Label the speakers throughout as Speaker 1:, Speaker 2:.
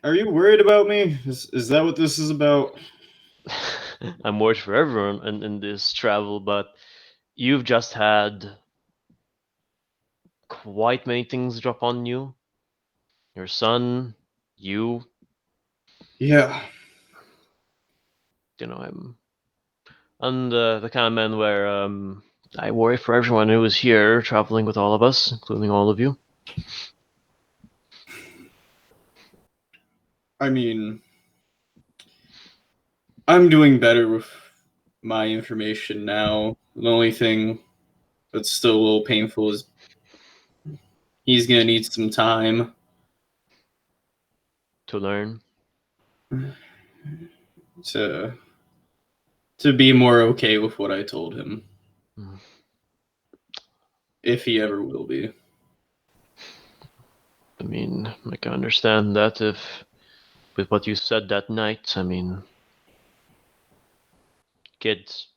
Speaker 1: Are you worried about me? Is that what this is about?
Speaker 2: I'm worried for everyone in this travel, but you've just had quite many things drop on you. Your son, you,
Speaker 1: Yeah.
Speaker 2: I'm the kind of man where I worry for everyone who is here traveling with all of us, including all of you.
Speaker 1: I mean, I'm doing better with my information now. The only thing that's still a little painful is he's gonna need some time
Speaker 2: To learn.
Speaker 1: to to be more okay with what I told him,
Speaker 2: Mm.
Speaker 1: if he ever will be.
Speaker 2: I mean, I can understand that if with what you said that night. I mean, kids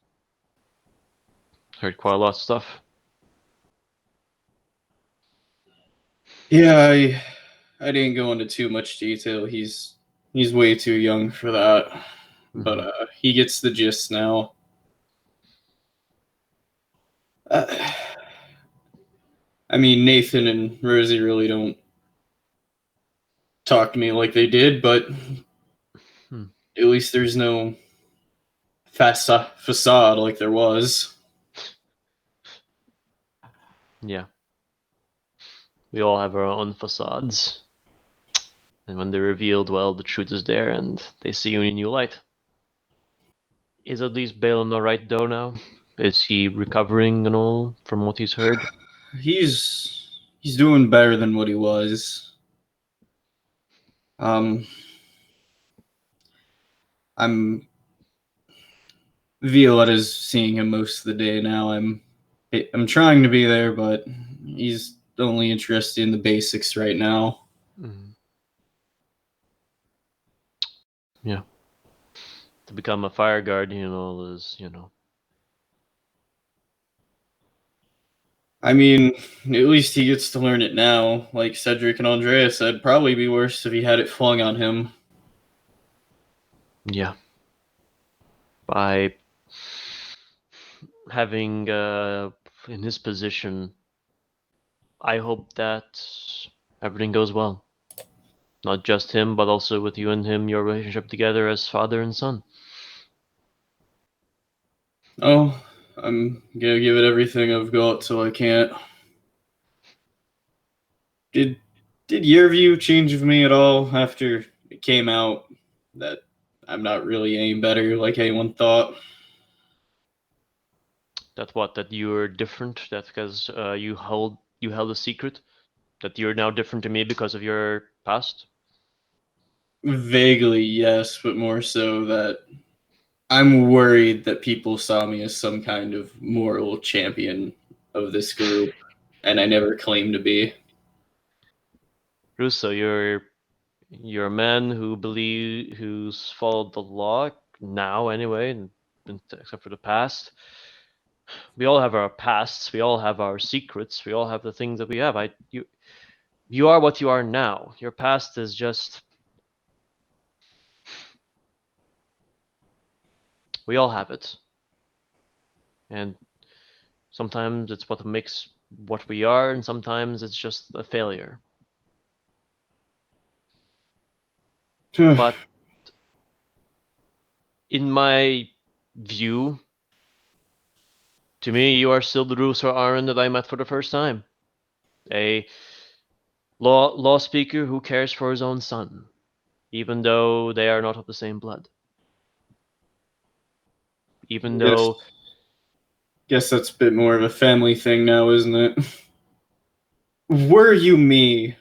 Speaker 2: heard quite a lot of stuff.
Speaker 1: Yeah, I didn't go into too much detail. He's way too young for that, but
Speaker 2: Mm-hmm.
Speaker 1: he gets the gist now. Uh, I mean, Nathan and Rosie really don't talk to me like they did, but
Speaker 2: Hmm.
Speaker 1: at least there's no facade like there was.
Speaker 2: Yeah, we all have our own facades. And when they're revealed, well, the truth is there and they see you in a new light. Is at least Balin alright though now? Is he recovering and all from what he's heard?
Speaker 1: He's doing better than what he was. Um, I'm Violetta's seeing him most of the day now. I'm trying to be there, but he's only interested in the basics right now.
Speaker 2: Mm. Yeah. To become a fire guardian and all is.
Speaker 1: I mean, at least he gets to learn it now. Like Cedric and Andrea said, probably be worse if he had it flung on him.
Speaker 2: Yeah. By having in his position, I hope that everything goes well. Not just him, but also with you and him, your relationship together as father and son.
Speaker 1: Oh, I'm gonna give it everything I've got till I can't. Did did your view change of me at all after it came out that I'm not really any better like anyone thought?
Speaker 2: That what? That you're different. That because you held a secret. That you're now different to me because of your past.
Speaker 1: Vaguely, yes, but more so that I'm worried that people saw me as some kind of moral champion of this group, and I never claimed to be.
Speaker 2: Russo, you're a man who's followed the law now anyway, except for the past. We all have our pasts. We all have our secrets. We all have the things that we have. You are what you are now. Your past is just. We all have it, and sometimes it's what makes what we are, and sometimes it's just a failure. But in my view, to me, you are still the Russo Aaron that I met for the first time. A law speaker who cares for his own son, even though they are not of the same blood. Even
Speaker 1: guess
Speaker 2: though
Speaker 1: guess that's a bit more of a family thing now, isn't it? Were you me,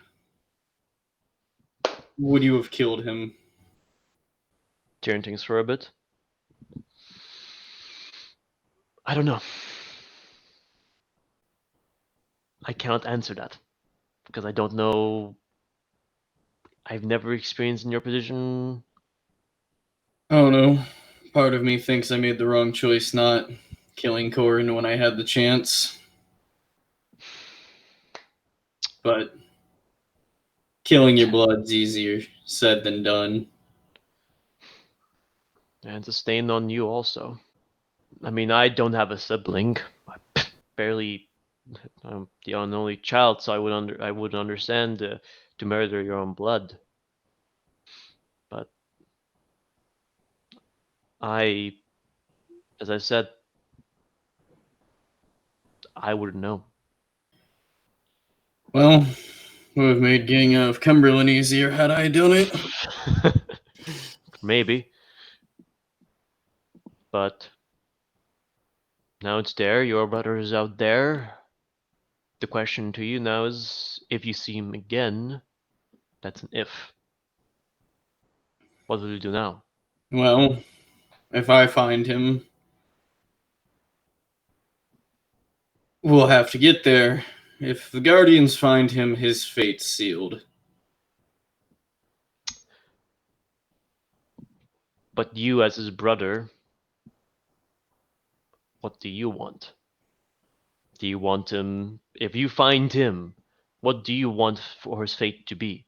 Speaker 1: would you have killed him?
Speaker 2: tearing things for a bit. I don't know. I cannot answer that because I don't know. I've never experienced in your position.
Speaker 1: Oh no. Part of me thinks I made the wrong choice not killing Corin when I had the chance. But killing your blood's easier said than done.
Speaker 2: And it's a stain on you also. I mean, I don't have a sibling. I barely. I'm the only child, so I would understand to murder your own blood. But I, as I said, I wouldn't know.
Speaker 1: Well, would have made getting out of Cumberland easier had I done it.
Speaker 2: Maybe, but now it's there. Your brother is out there. The question to you now is, if you see him again, that's an if. What will you do now?
Speaker 1: Well, if I find him, we'll have to get there. If the Guardians find him, his fate's sealed.
Speaker 2: But you, as his brother, what do you want? Do you want him, if you find him, what do you want for his fate to be?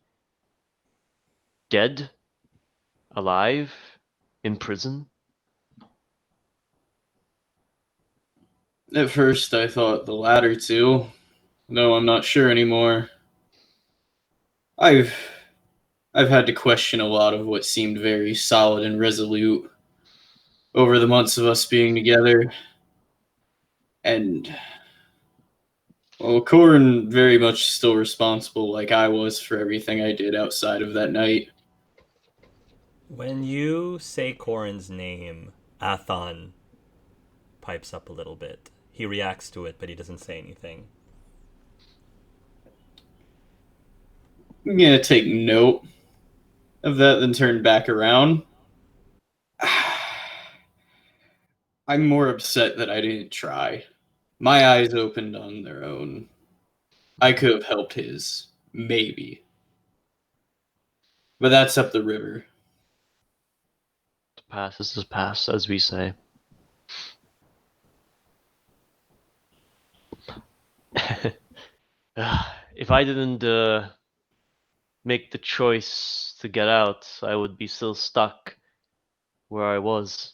Speaker 2: Dead? Alive? In prison?
Speaker 1: At first, I thought the latter two. No, I'm not sure anymore. I've I've had to question a lot of what seemed very solid and resolute over the months of us being together. And, well, Corin very much still responsible, like I was, for everything I did outside of that night.
Speaker 3: When you say Corin's name, Athon pipes up a little bit. He reacts to it, but he doesn't say anything.
Speaker 1: I'm gonna take note of that, then turn back around. I'm more upset that I didn't try. My eyes opened on their own. I could have helped his, maybe. But that's up the river.
Speaker 2: The past is the past, as we say. If I didn't make the choice to get out, I would be still stuck where I was.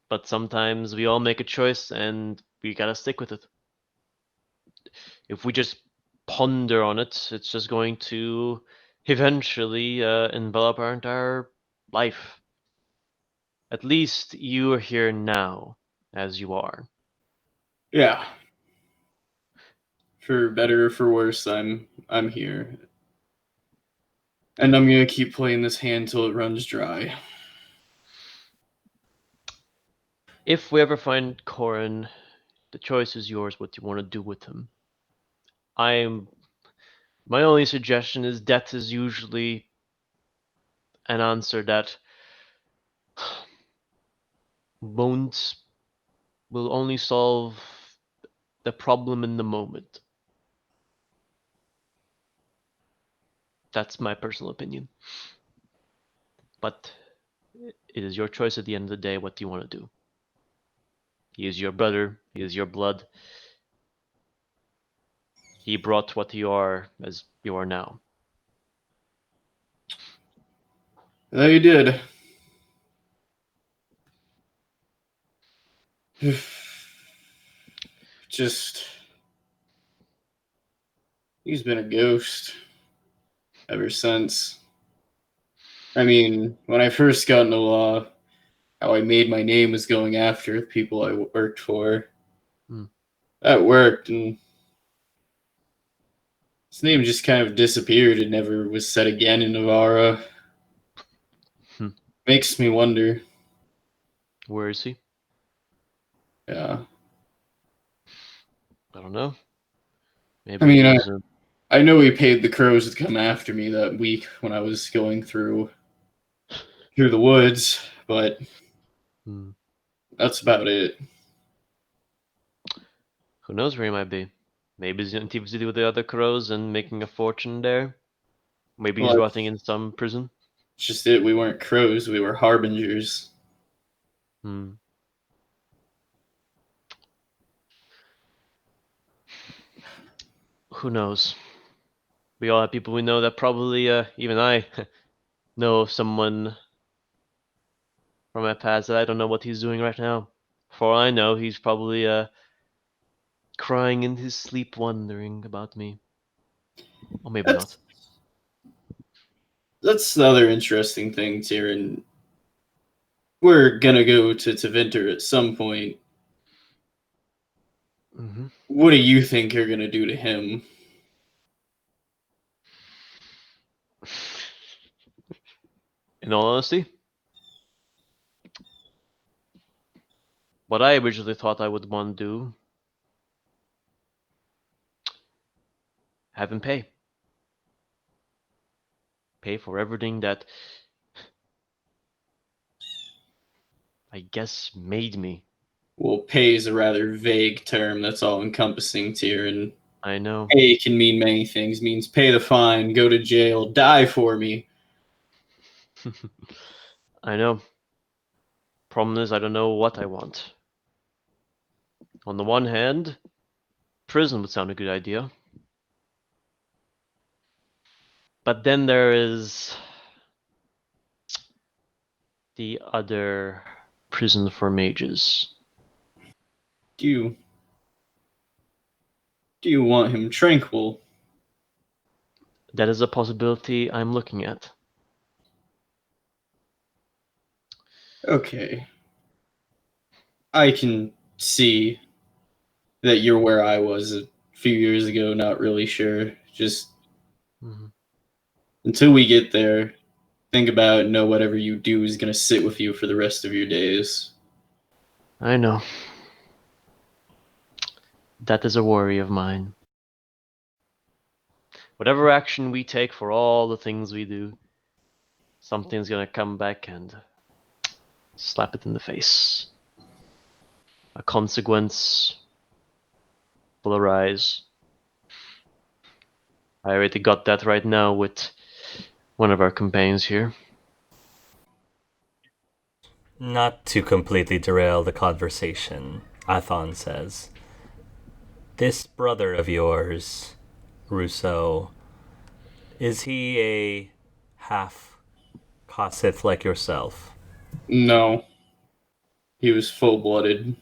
Speaker 2: But sometimes we all make a choice and we gotta stick with it. If we just ponder on it, it's just going to eventually envelop our entire life. At least you are here now, as you are.
Speaker 1: Yeah. For better or for worse, I'm here. And I'm gonna keep playing this hand till it runs dry.
Speaker 2: If we ever find Corin, the choice is yours what you want to do with him. I'm My only suggestion is death is usually an answer that won't will only solve the problem in the moment. That's my personal opinion. But it is your choice at the end of the day. What do you want to do? He is your brother. He is your blood. He brought what you are as you are now.
Speaker 1: They did. Just. He's been a ghost ever since. I mean, when I first got into law, how I made my name was going after the people I worked for.
Speaker 2: Hmm.
Speaker 1: That worked, and his name just kind of disappeared and never was said again in Navarra.
Speaker 2: Hmm.
Speaker 1: Makes me wonder.
Speaker 2: Where is he?
Speaker 1: Yeah.
Speaker 2: I don't know.
Speaker 1: I
Speaker 2: Maybe
Speaker 1: mean,
Speaker 2: he's
Speaker 1: I know he paid the crows to come after me that week when I was going through the woods, but
Speaker 2: hmm.
Speaker 1: that's about it.
Speaker 2: Who knows where he might be? Maybe he's in City with the other crows and making a fortune there. Maybe he's
Speaker 1: Well,
Speaker 2: rotting in some prison.
Speaker 1: it's just it. We weren't crows. We were harbingers.
Speaker 2: Hmm. Who knows? We all have people we know that probably, even I, know of someone from my past that I don't know what he's doing right now. For all I know, he's probably crying in his sleep, wondering about me. Or maybe not.
Speaker 1: That's the other interesting thing, Tyrion. We're gonna go to Winter at some point.
Speaker 2: Mm-hmm.
Speaker 1: What do you think you're gonna do to him?
Speaker 2: In all honesty, what I originally thought I would want to do, have him pay. Pay for everything that I guess made me.
Speaker 1: Well, pay is a rather vague term that's all encompassing, Tyrion.
Speaker 2: I know.
Speaker 1: Pay can mean many things. It means pay the fine, go to jail, die for me.
Speaker 2: I know. Problem is, I don't know what I want. On the one hand, prison would sound a good idea. But then there is the other prison for mages.
Speaker 1: Do you want him tranquil?
Speaker 2: That is a possibility I'm looking at.
Speaker 1: Okay. I can see that you're where I was a few years ago, not really sure. Just
Speaker 2: Mhm.
Speaker 1: until we get there, think about it and know whatever you do is going to sit with you for the rest of your days.
Speaker 2: I know. That is a worry of mine. Whatever action we take for all the things we do, something's gonna come back and slap it in the face. A consequence will arise. I already got that right now with one of our companions here.
Speaker 3: Not to completely derail the conversation, Athon says, this brother of yours, Rousseau, is he a half Kossith like yourself?
Speaker 1: No. He was full-blooded.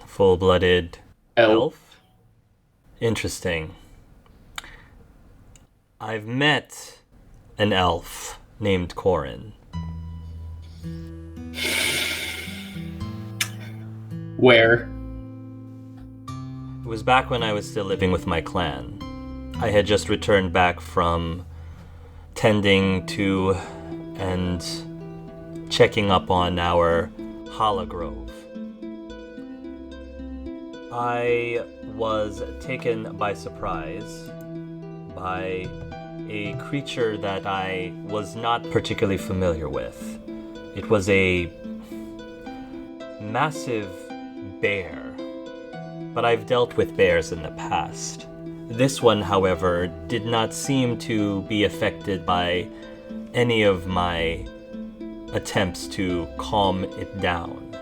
Speaker 3: Full-blooded
Speaker 1: Elf.
Speaker 3: elf? Interesting. I've met an elf named Corin.
Speaker 1: Where?
Speaker 3: It was back when I was still living with my clan. I had just returned back from tending to and checking up on our Hologrove. I was taken by surprise by a creature that I was not particularly familiar with. It was a massive bear, but I've dealt with bears in the past. This one, however, did not seem to be affected by any of my attempts to calm it down.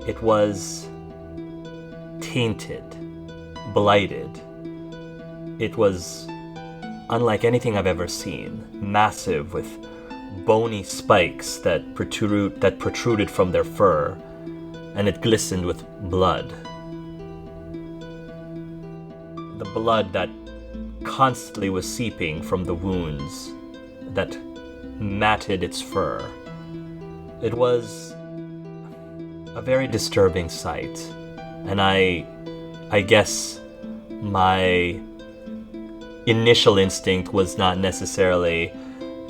Speaker 3: It was tainted, blighted. It was unlike anything I've ever seen. Massive, with bony spikes that protruded from their fur, and it glistened with blood. The blood that constantly was seeping from the wounds that matted its fur. It was a very disturbing sight, and I guess my initial instinct was not necessarily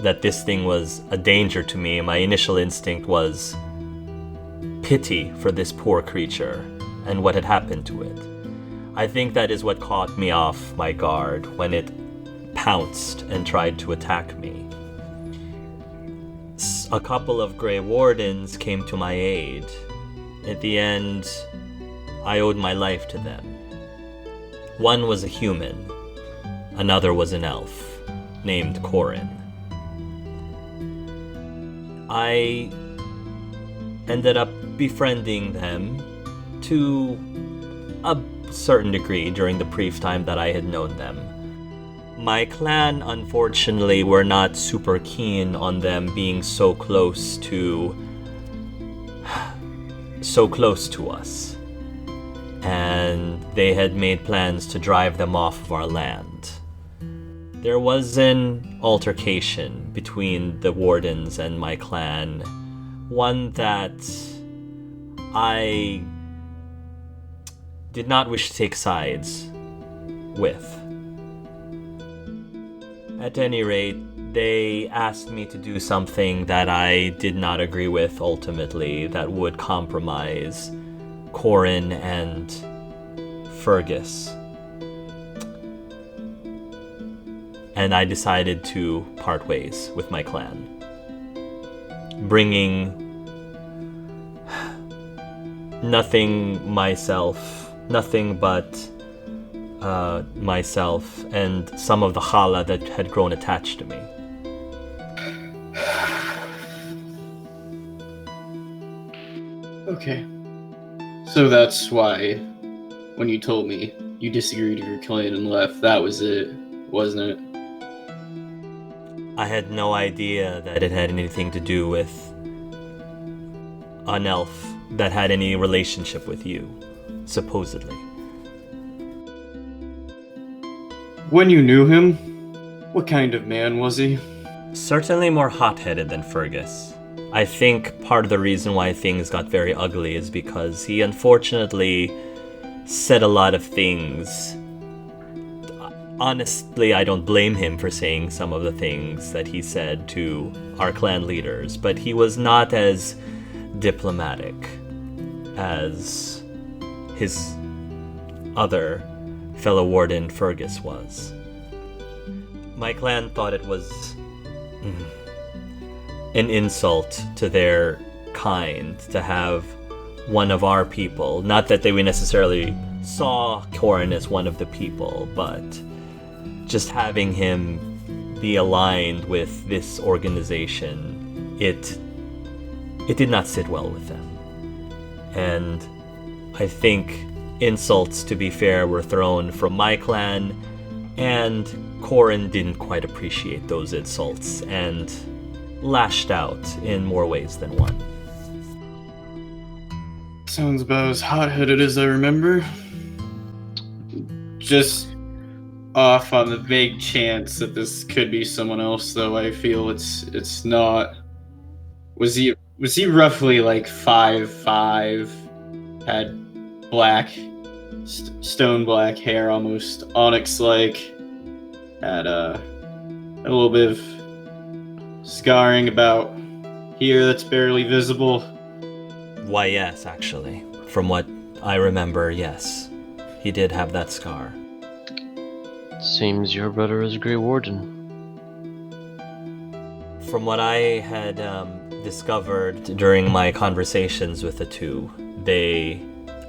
Speaker 3: that this thing was a danger to me. My initial instinct was pity for this poor creature and what had happened to it. I think that is what caught me off my guard when it pounced and tried to attack me. A couple of Grey Wardens came to my aid. At the end, I owed my life to them. One was a human, another was an elf, named Corin. I ended up befriending them to a certain degree during the brief time that I had known them. My clan, unfortunately, were not super keen on them being so close to us. And they had made plans to drive them off of our land. There was an altercation between the wardens and my clan, one that I did not wish to take sides with. At any rate, they asked me to do something that I did not agree with ultimately, that would compromise Corin and Fergus. And I decided to part ways with my clan, bringing nothing but myself and some of the chala that had grown attached to me.
Speaker 1: Okay. So that's why, when you told me you disagreed with your clan and left, that was it, wasn't it?
Speaker 3: I had no idea that it had anything to do with an elf that had any relationship with you, supposedly.
Speaker 1: When you knew him, what kind of man was he?
Speaker 3: Certainly more hot-headed than Fergus. I think part of the reason why things got very ugly is because he unfortunately said a lot of things. Honestly, I don't blame him for saying some of the things that he said to our clan leaders, but he was not as diplomatic as his other fellow warden Fergus was. My clan thought it was an insult to their kind to have one of our people, not that we necessarily saw Corin as one of the people, but just having him be aligned with this organization, it did not sit well with them. And I think insults, to be fair, were thrown from my clan, and Corin didn't quite appreciate those insults and lashed out in more ways than one.
Speaker 1: Sounds about as hot-headed as I remember. Just off on the vague chance that this could be someone else, though I feel it's not. Was he roughly like 5'5", had black, stone black hair, almost onyx-like, had a little bit of scarring about here that's barely visible?
Speaker 3: Why, yes, actually. From what I remember, yes. He did have that scar.
Speaker 2: Seems your brother is a Grey Warden.
Speaker 3: From what I had discovered during my conversations with the two, they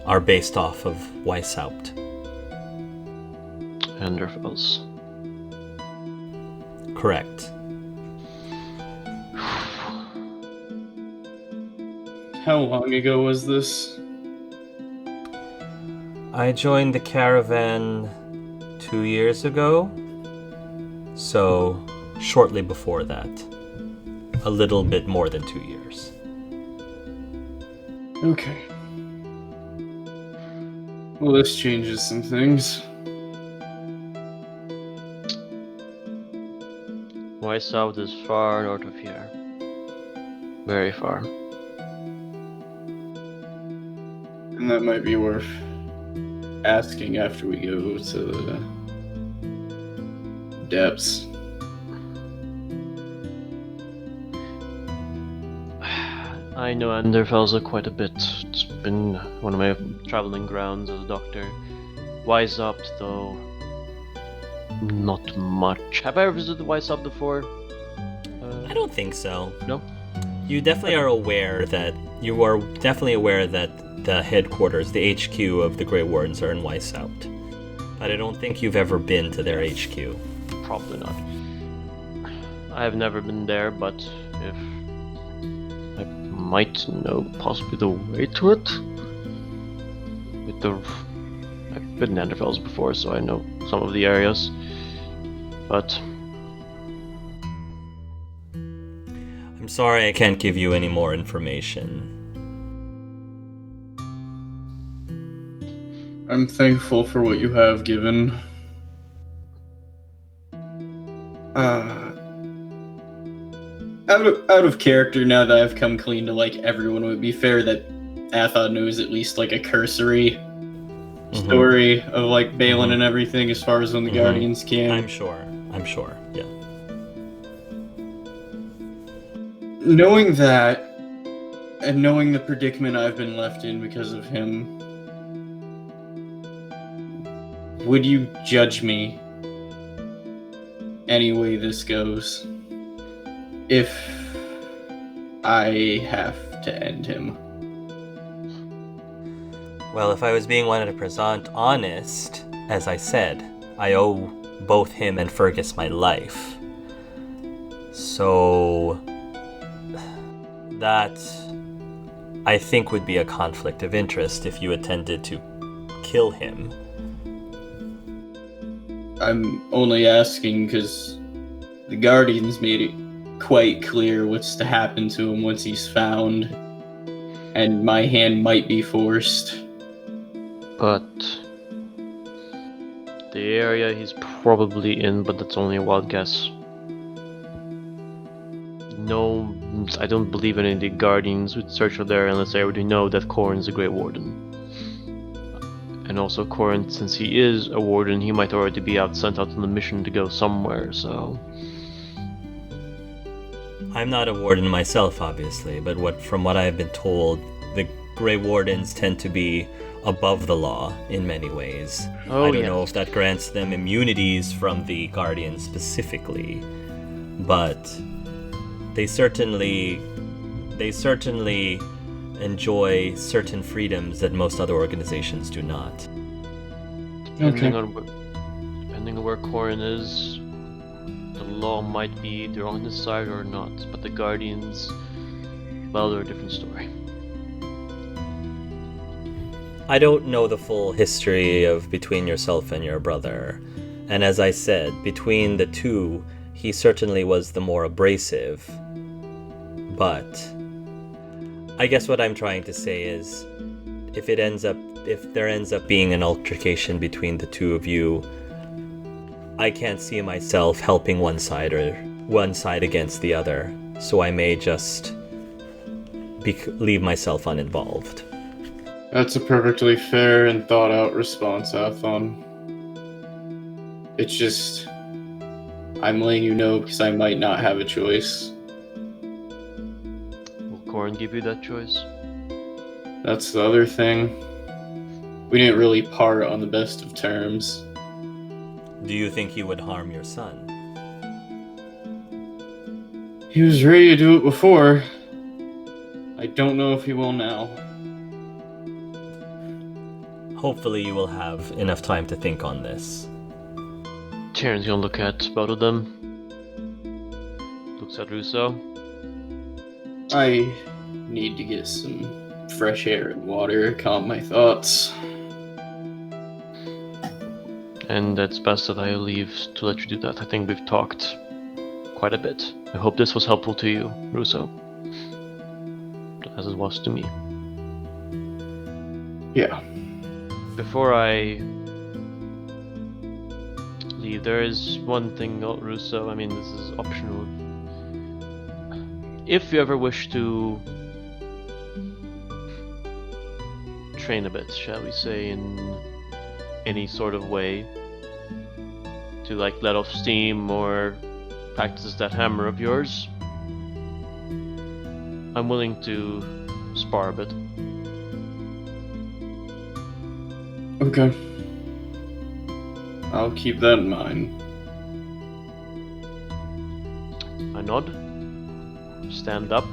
Speaker 3: are based off of Weishaupt.
Speaker 2: Anderfels.
Speaker 3: Correct.
Speaker 1: How long ago was this?
Speaker 3: I joined the caravan 2 years ago, so shortly before that. A little bit more than 2 years.
Speaker 1: Okay. Well, this changes some things.
Speaker 2: Weishaupt is far north of here. Very far.
Speaker 1: And that might be worth asking after we go to the depths.
Speaker 2: I know Anderfelsa quite a bit. It's been one of my traveling grounds as a doctor. Weishaupt, though, not much. Have I ever visited Weishaupt before?
Speaker 3: I don't think so.
Speaker 2: No?
Speaker 3: You definitely are aware that the headquarters, the HQ of the Grey Wardens are in Weishaupt. But I don't think you've ever been to their HQ.
Speaker 2: Probably not. I have never been there, but if I might know possibly the way to it. I've been in Anderfels before, so I know some of the areas. But
Speaker 3: I'm sorry I can't give you any more information.
Speaker 1: I'm thankful for what you have given. Out of character, now that I've come clean to like everyone, would it be fair that Athod knows at least like a cursory story of like Balin and everything as far as when the Guardians came?
Speaker 3: I'm sure, yeah.
Speaker 1: Knowing that, and knowing the predicament I've been left in because of him, would you judge me any way this goes if I have to end him?
Speaker 3: Well, if I was being 100% honest, as I said, I owe both him and Fergus my life. So that, I think, would be a conflict of interest if you attended to kill him.
Speaker 1: I'm only asking because the Guardians made it quite clear what's to happen to him once he's found, and my hand might be forced.
Speaker 2: But the area he's probably in, but that's only a wild guess. No, I don't believe any of the Guardians would search for there unless they already know that Corrin's a Great Warden. And also Corrin, since he is a Warden, he might already be sent out on a mission to go somewhere, so...
Speaker 3: I'm not a Warden myself, obviously, but from what I've been told, the Grey Wardens tend to be above the law in many ways. I don't know if that grants them immunities from the Guardians specifically, but they certainly enjoy certain freedoms that most other organizations do not.
Speaker 2: Depending on where Corrin is, the law might be either on his side or not, but the Guardians, well, they're a different story.
Speaker 3: I don't know the full history of between yourself and your brother, and as I said, between the two, he certainly was the more abrasive. But I guess what I'm trying to say is, if there ends up being an altercation between the two of you, I can't see myself helping one side against the other, so I may just leave myself uninvolved.
Speaker 1: That's a perfectly fair and thought-out response, Athon. It's just, I'm letting you know because I might not have a choice.
Speaker 2: Will Corrin give you that choice?
Speaker 1: That's the other thing. We didn't really part on the best of terms.
Speaker 3: Do you think he would harm your son?
Speaker 1: He was ready to do it before. I don't know if he will now.
Speaker 3: Hopefully you will have enough time to think on this.
Speaker 2: Tyrion's gonna look at both of them. Looks at Russo.
Speaker 1: I need to get some fresh air and water, calm my thoughts.
Speaker 2: And it's best that I leave to let you do that. I think we've talked quite a bit. I hope this was helpful to you, Russo. As it was to me.
Speaker 1: Yeah.
Speaker 2: Before I leave, there is one thing, Russo, I mean, this is optional. If you ever wish to train a bit, shall we say, in any sort of way, to like let off steam or practice that hammer of yours, I'm willing to spar a bit.
Speaker 1: Okay. I'll keep that in mind.
Speaker 2: I nod, stand up,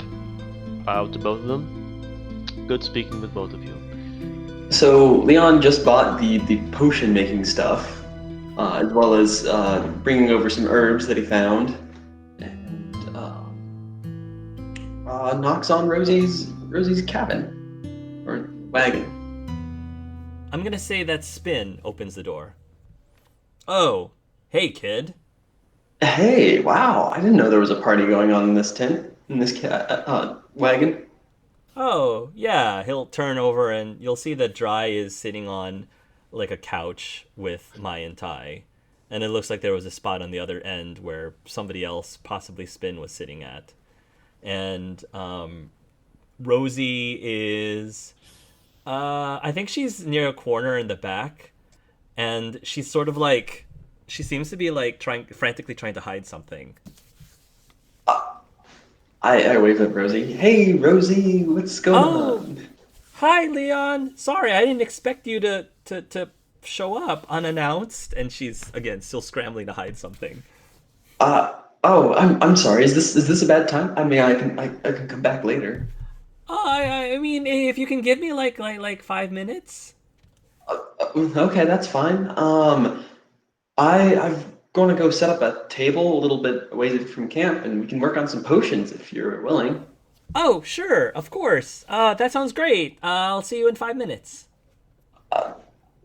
Speaker 2: bow to both of them. Good speaking with both of you.
Speaker 4: So Leon just bought the potion making stuff, as well as bringing over some herbs that he found, and knocks on Rosie's cabin or wagon.
Speaker 3: I'm gonna say that Spin opens the door. Oh, hey kid.
Speaker 4: Hey, wow! I didn't know there was a party going on in this tent, in this wagon.
Speaker 3: Oh, yeah, he'll turn over and you'll see that Dry is sitting on like a couch with Mai and Tai. And it looks like there was a spot on the other end where somebody else, possibly Spin, was sitting at. And Rosie is, I think she's near a corner in the back. And she's sort of like, she seems to be like frantically trying to hide something.
Speaker 4: I wave at Rosie. Hey, Rosie, what's going
Speaker 3: Oh,
Speaker 4: on?
Speaker 3: hi, Leon. Sorry, I didn't expect you to show up unannounced. And she's again still scrambling to hide something.
Speaker 4: Oh, I'm sorry. Is this a bad time? I mean, I can come back later.
Speaker 3: Oh, I mean, if you can give me like 5 minutes.
Speaker 4: Okay, that's fine. I'm going to go set up a table a little bit away from camp, and we can work on some potions if you're willing.
Speaker 3: Oh, sure, of course. That sounds great. I'll see you in 5 minutes.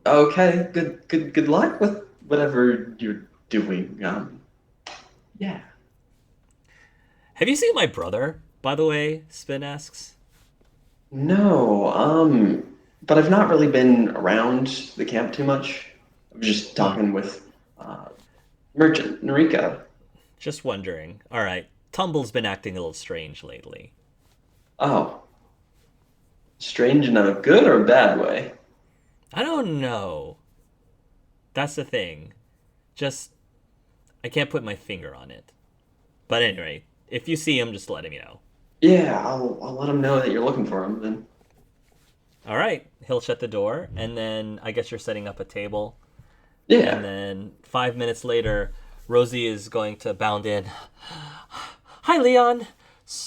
Speaker 4: Okay, good luck with whatever you're doing. Yeah.
Speaker 3: Have you seen my brother, by the way? Spin asks.
Speaker 4: No, but I've not really been around the camp too much. I was just
Speaker 3: Hmm.
Speaker 4: talking with uh, Merchant Narika.
Speaker 3: Just wondering. All right. Tumble's been acting a little strange lately.
Speaker 4: Oh, strange in a good or bad way?
Speaker 3: I don't know. That's the thing. Just I can't put my finger on it. But anyway, if you see him, just let him know.
Speaker 4: Yeah, I'll let him know that you're looking for him then.
Speaker 3: All right. He'll shut the door, and then I guess you're setting up a table. And
Speaker 4: Yeah.
Speaker 3: then 5 minutes later, Rosie is going to bound in. Hi, Leon.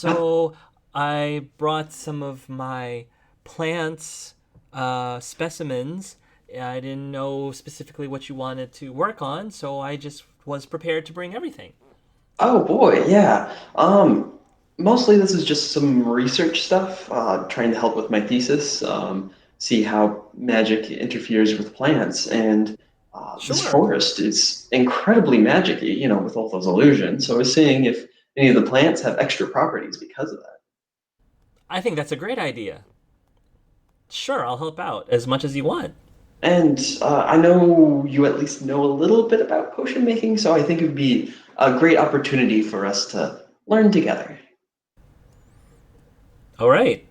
Speaker 4: Huh?
Speaker 3: So I brought some of my plants specimens. I didn't know specifically what you wanted to work on, so I just was prepared to bring everything.
Speaker 4: Oh boy, yeah. Mostly this is just some research stuff, trying to help with my thesis, see how magic interferes with plants. And this
Speaker 3: Sure.
Speaker 4: forest is incredibly magic-y, with all those illusions. So I was seeing if any of the plants have extra properties because of that.
Speaker 3: I think that's a great idea. Sure, I'll help out as much as you want.
Speaker 4: And I know you at least know a little bit about potion making, so I think it would be a great opportunity for us to learn together.
Speaker 3: All right.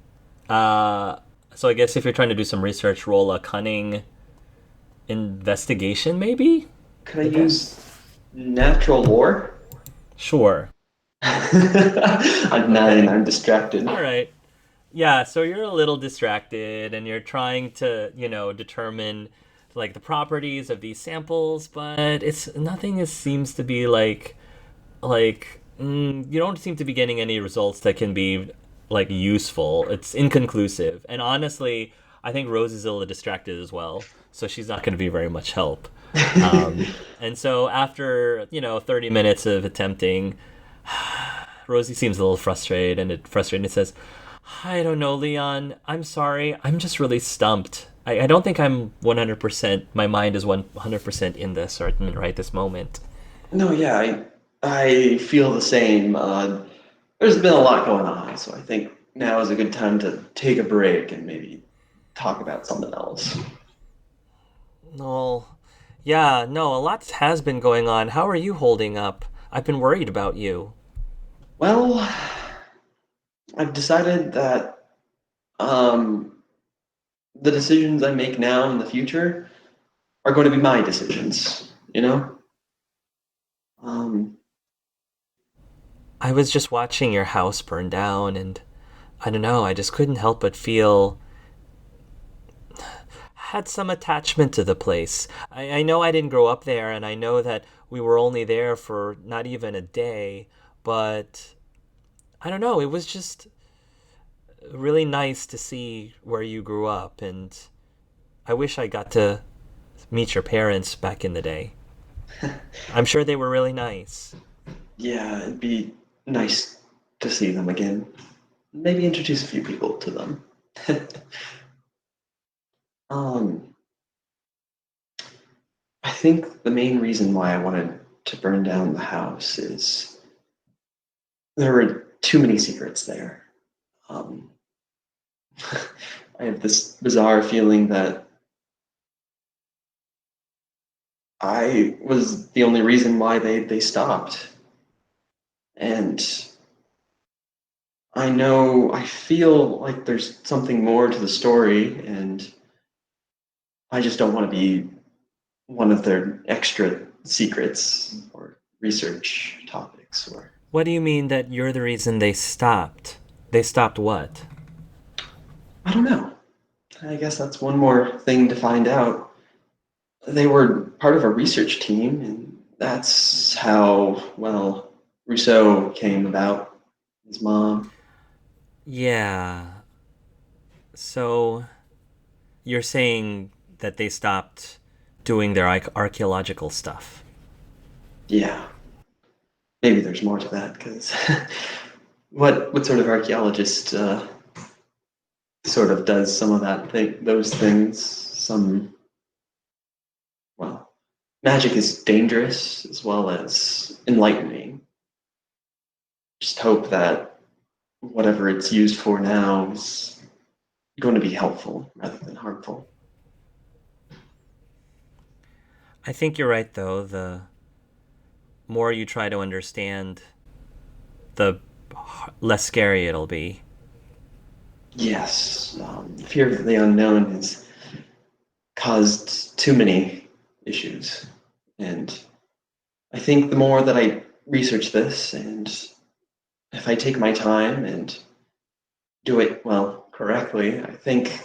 Speaker 3: Uh, so I guess if you're trying to do some research, roll a cunning investigation, maybe?
Speaker 4: Could I
Speaker 3: I
Speaker 4: use
Speaker 3: guess.
Speaker 4: natural lore?
Speaker 3: Sure.
Speaker 4: I'm nine.
Speaker 3: Okay.
Speaker 4: I'm distracted.
Speaker 3: All right. Yeah, so you're a little distracted and you're trying to, determine like the properties of these samples, but it's nothing is seems to be you don't seem to be getting any results that can be like useful. It's inconclusive. And honestly, I think Rose is a little distracted as well, so she's not going to be very much help. And so after, 30 minutes of attempting, Rosie seems a little frustrated and says, I don't know, Leon. I'm sorry. I'm just really stumped. I don't think I'm 100%. My mind is 100% in this right this moment.
Speaker 4: No, yeah, I feel the same. There's been a lot going on, so I think now is a good time to take a break and maybe talk about something else.
Speaker 3: No. Yeah, no, a lot has been going on. How are you holding up? I've been worried about you.
Speaker 4: Well, I've decided that the decisions I make now in the future are going to be my decisions. Um,
Speaker 3: I was just watching your house burn down, and I don't know, I just couldn't help but feel had some attachment to the place. I know I didn't grow up there, and I know that we were only there for not even a day, but I don't know, it was just really nice to see where you grew up, and I wish I got to meet your parents back in the day. I'm sure they were really nice.
Speaker 4: yeah, it'd be nice to see them again. Maybe introduce a few people to them. um, I think the main reason why I wanted to burn down the house is there were too many secrets there. Um, I have this bizarre feeling that I was the only reason why they stopped. And I feel like there's something more to the story, and I just don't want to be one of their extra secrets or research topics. Or
Speaker 3: What do you mean that you're the reason they stopped? They stopped what?
Speaker 4: I don't know. I guess that's one more thing to find out. They were part of a research team, and that's how, well, Rousseau came about, his mom.
Speaker 3: Yeah. So you're saying that they stopped doing their archaeological stuff.
Speaker 4: Yeah, maybe there's more to that, because what sort of archaeologist sort of does some of those things? Well, magic is dangerous as well as enlightening. Just hope that whatever it's used for now is going to be helpful rather than harmful.
Speaker 3: I think you're right, though. The more you try to understand, the less scary it'll be.
Speaker 4: Yes, fear of the unknown has caused too many issues. And I think the more that I research this, and if I take my time and do it, well, correctly, I think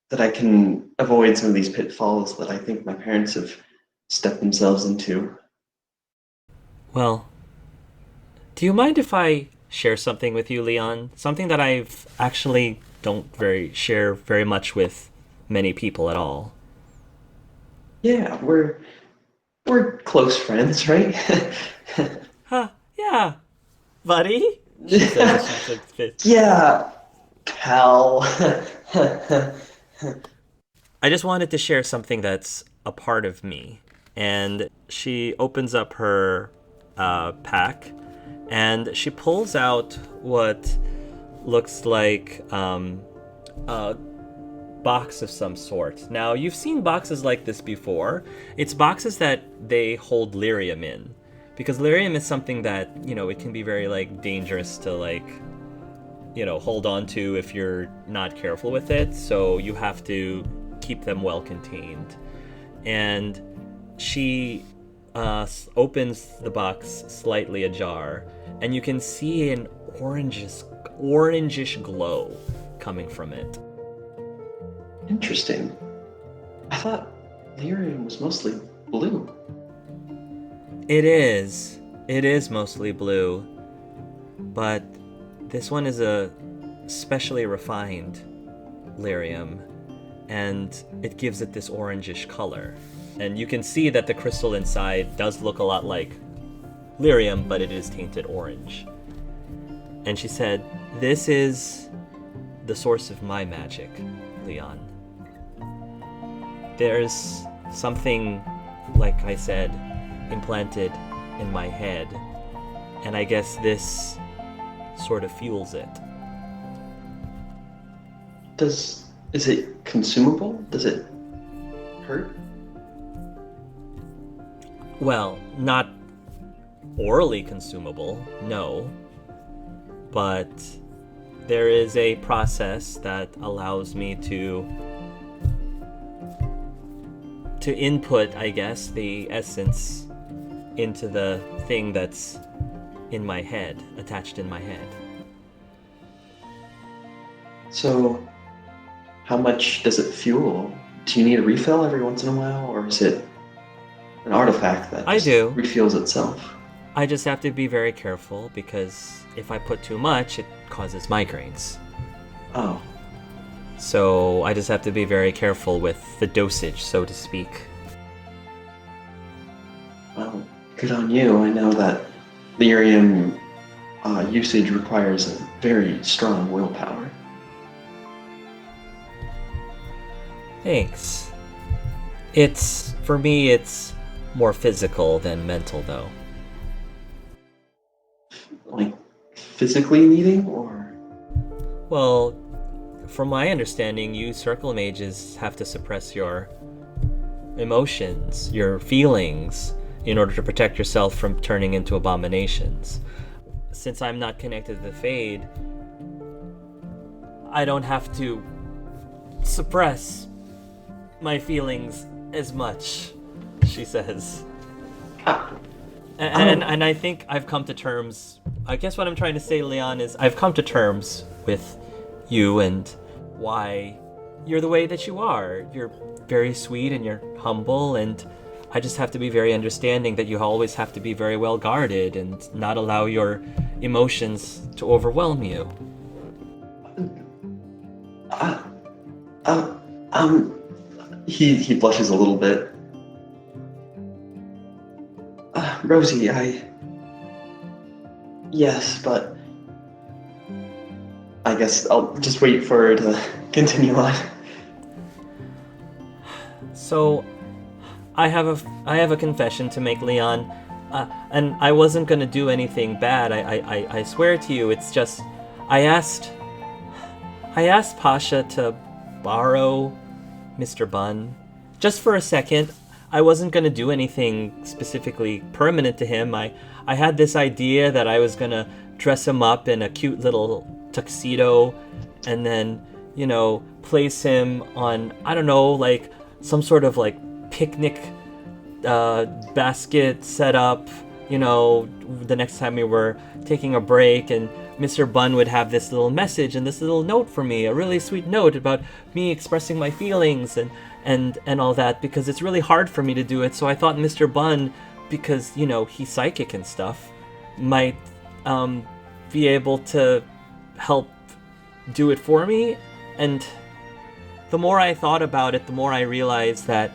Speaker 4: that I can avoid some of these pitfalls that I think my parents have stepped themselves into.
Speaker 3: Well, do you mind if I share something with you, Leon? Something that I've actually don't share very much with many people at all.
Speaker 4: Yeah, we're close friends, right?
Speaker 3: Huh, yeah, buddy, she says as she flips it.
Speaker 4: Yeah, pal.
Speaker 3: I just wanted to share something that's a part of me. And she opens up her pack and she pulls out what looks like a box of some sort. Now, you've seen boxes like this before. It's boxes that they hold lyrium in. Because lyrium is something that, it can be very, dangerous to, hold on to if you're not careful with it. So you have to keep them well contained. And she opens the box slightly ajar, and you can see an orangish glow coming from it.
Speaker 4: Interesting. I thought lyrium was mostly blue.
Speaker 3: It is. It is mostly blue, but this one is a specially refined lyrium, and it gives it this orangish color. And you can see that the crystal inside does look a lot like lyrium, but it is tainted orange. And she said, "This is the source of my magic, Leon. There's something, like I said, implanted in my head, and I guess this sort of fuels it."
Speaker 4: Is it consumable? Does it hurt?
Speaker 3: Well, not orally consumable, no. But there is a process that allows me to input, I guess, the essence into the thing that's in my head, attached in my head.
Speaker 4: So, how much does it fuel? Do you need a refill every once in a while, or is it an artifact that
Speaker 3: I
Speaker 4: just
Speaker 3: do.
Speaker 4: refuels itself?
Speaker 3: I just have to be very careful, because if I put too much, it causes migraines.
Speaker 4: Oh,
Speaker 3: So I just have to be very careful with the dosage, so to speak.
Speaker 4: well, good on you. I know that lyrium usage requires a very strong willpower.
Speaker 3: Thanks. For me, it's more physical than mental, though.
Speaker 4: Like, physically needing, or?
Speaker 3: Well, from my understanding, you circle mages have to suppress your emotions, your feelings, in order to protect yourself from turning into abominations. Since I'm not connected to the Fade, I don't have to suppress my feelings as much, she says. And I think I've come to terms, I guess what I'm trying to say, Leon, is I've come to terms with you and why you're the way that you are. You're very sweet and you're humble, and I just have to be very understanding that you always have to be very well guarded and not allow your emotions to overwhelm you.
Speaker 4: He blushes a little bit. Rosie, yes, but I guess I'll just wait for her to continue on.
Speaker 3: So, I have a confession to make, Leon, and I wasn't gonna do anything bad. I swear to you. It's just I asked Pasha to borrow Mr. Bunn just for a second. I wasn't gonna do anything specifically permanent to him. I had this idea that I was gonna dress him up in a cute little tuxedo, and then, you know, place him on, I don't know, like some sort of like picnic basket set up, you know, the next time we were taking a break, and Mr. Bunn would have this little message and this little note for me, a really sweet note about me expressing my feelings and all that, because it's really hard for me to do it. So I thought Mr. Bunn, because, you know, he's psychic and stuff, might be able to help do it for me. And the more I thought about it, the more I realized that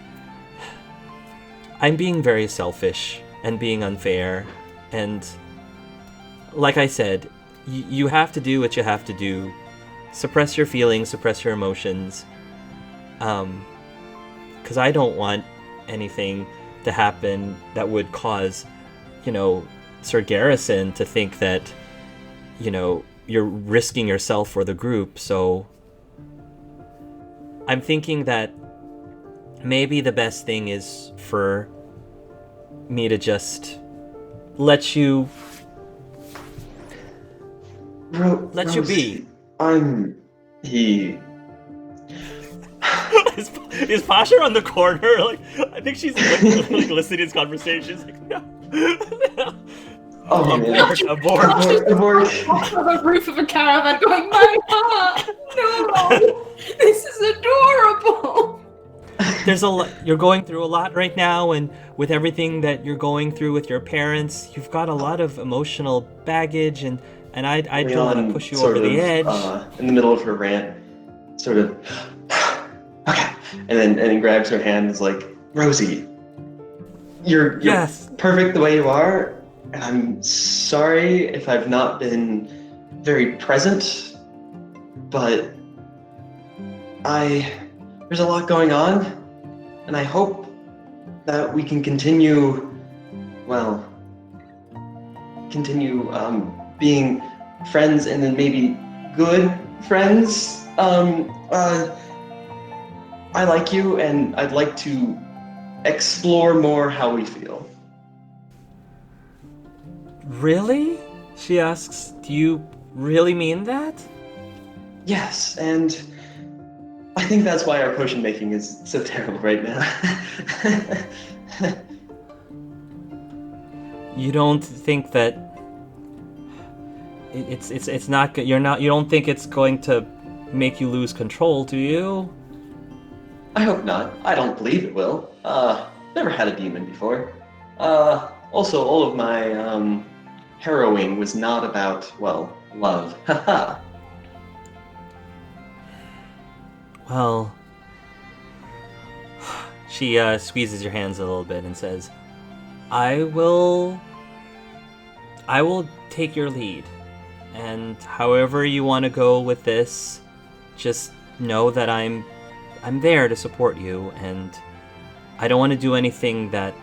Speaker 3: I'm being very selfish and being unfair. And like I said, you have to do what you have to do. Suppress your feelings, suppress your emotions. Because I don't want anything to happen that would cause, you know, Sir Garrison to think that, you know, you're risking yourself for the group. So I'm thinking that maybe the best thing is for me to just let you you be.
Speaker 4: He
Speaker 3: is Pasha on the corner? Like, I think she's like listening to his conversation. She's like, no.
Speaker 4: Oh,
Speaker 3: Abort.
Speaker 5: On the roof of a caravan going, my heart, no, this is adorable.
Speaker 3: There's a lot, you're going through a lot right now, and with everything that you're going through with your parents, you've got a lot of emotional baggage, and I don't want to push you over the edge.
Speaker 4: In the middle of her rant, sort of, okay, and then grabs her hand and is like, Rosie, you're
Speaker 3: yes,
Speaker 4: perfect the way you are, and I'm sorry if I've not been very present, but there's a lot going on, and I hope that we can continue being friends, and then maybe good friends. I like you, and I'd like to explore more how we feel.
Speaker 3: Really? She asks, do you really mean that?
Speaker 4: Yes, and I think that's why our potion making is so terrible right now.
Speaker 3: You don't think that it's not good? You don't think it's going to make you lose control, do you?
Speaker 4: I hope not. I don't believe it will. Never had a demon before. Also, all of my harrowing was not about, well, love. Haha.
Speaker 3: Well, she squeezes your hands a little bit and says, I will take your lead, and however you want to go with this, just know that I'm there to support you, and I don't want to do anything that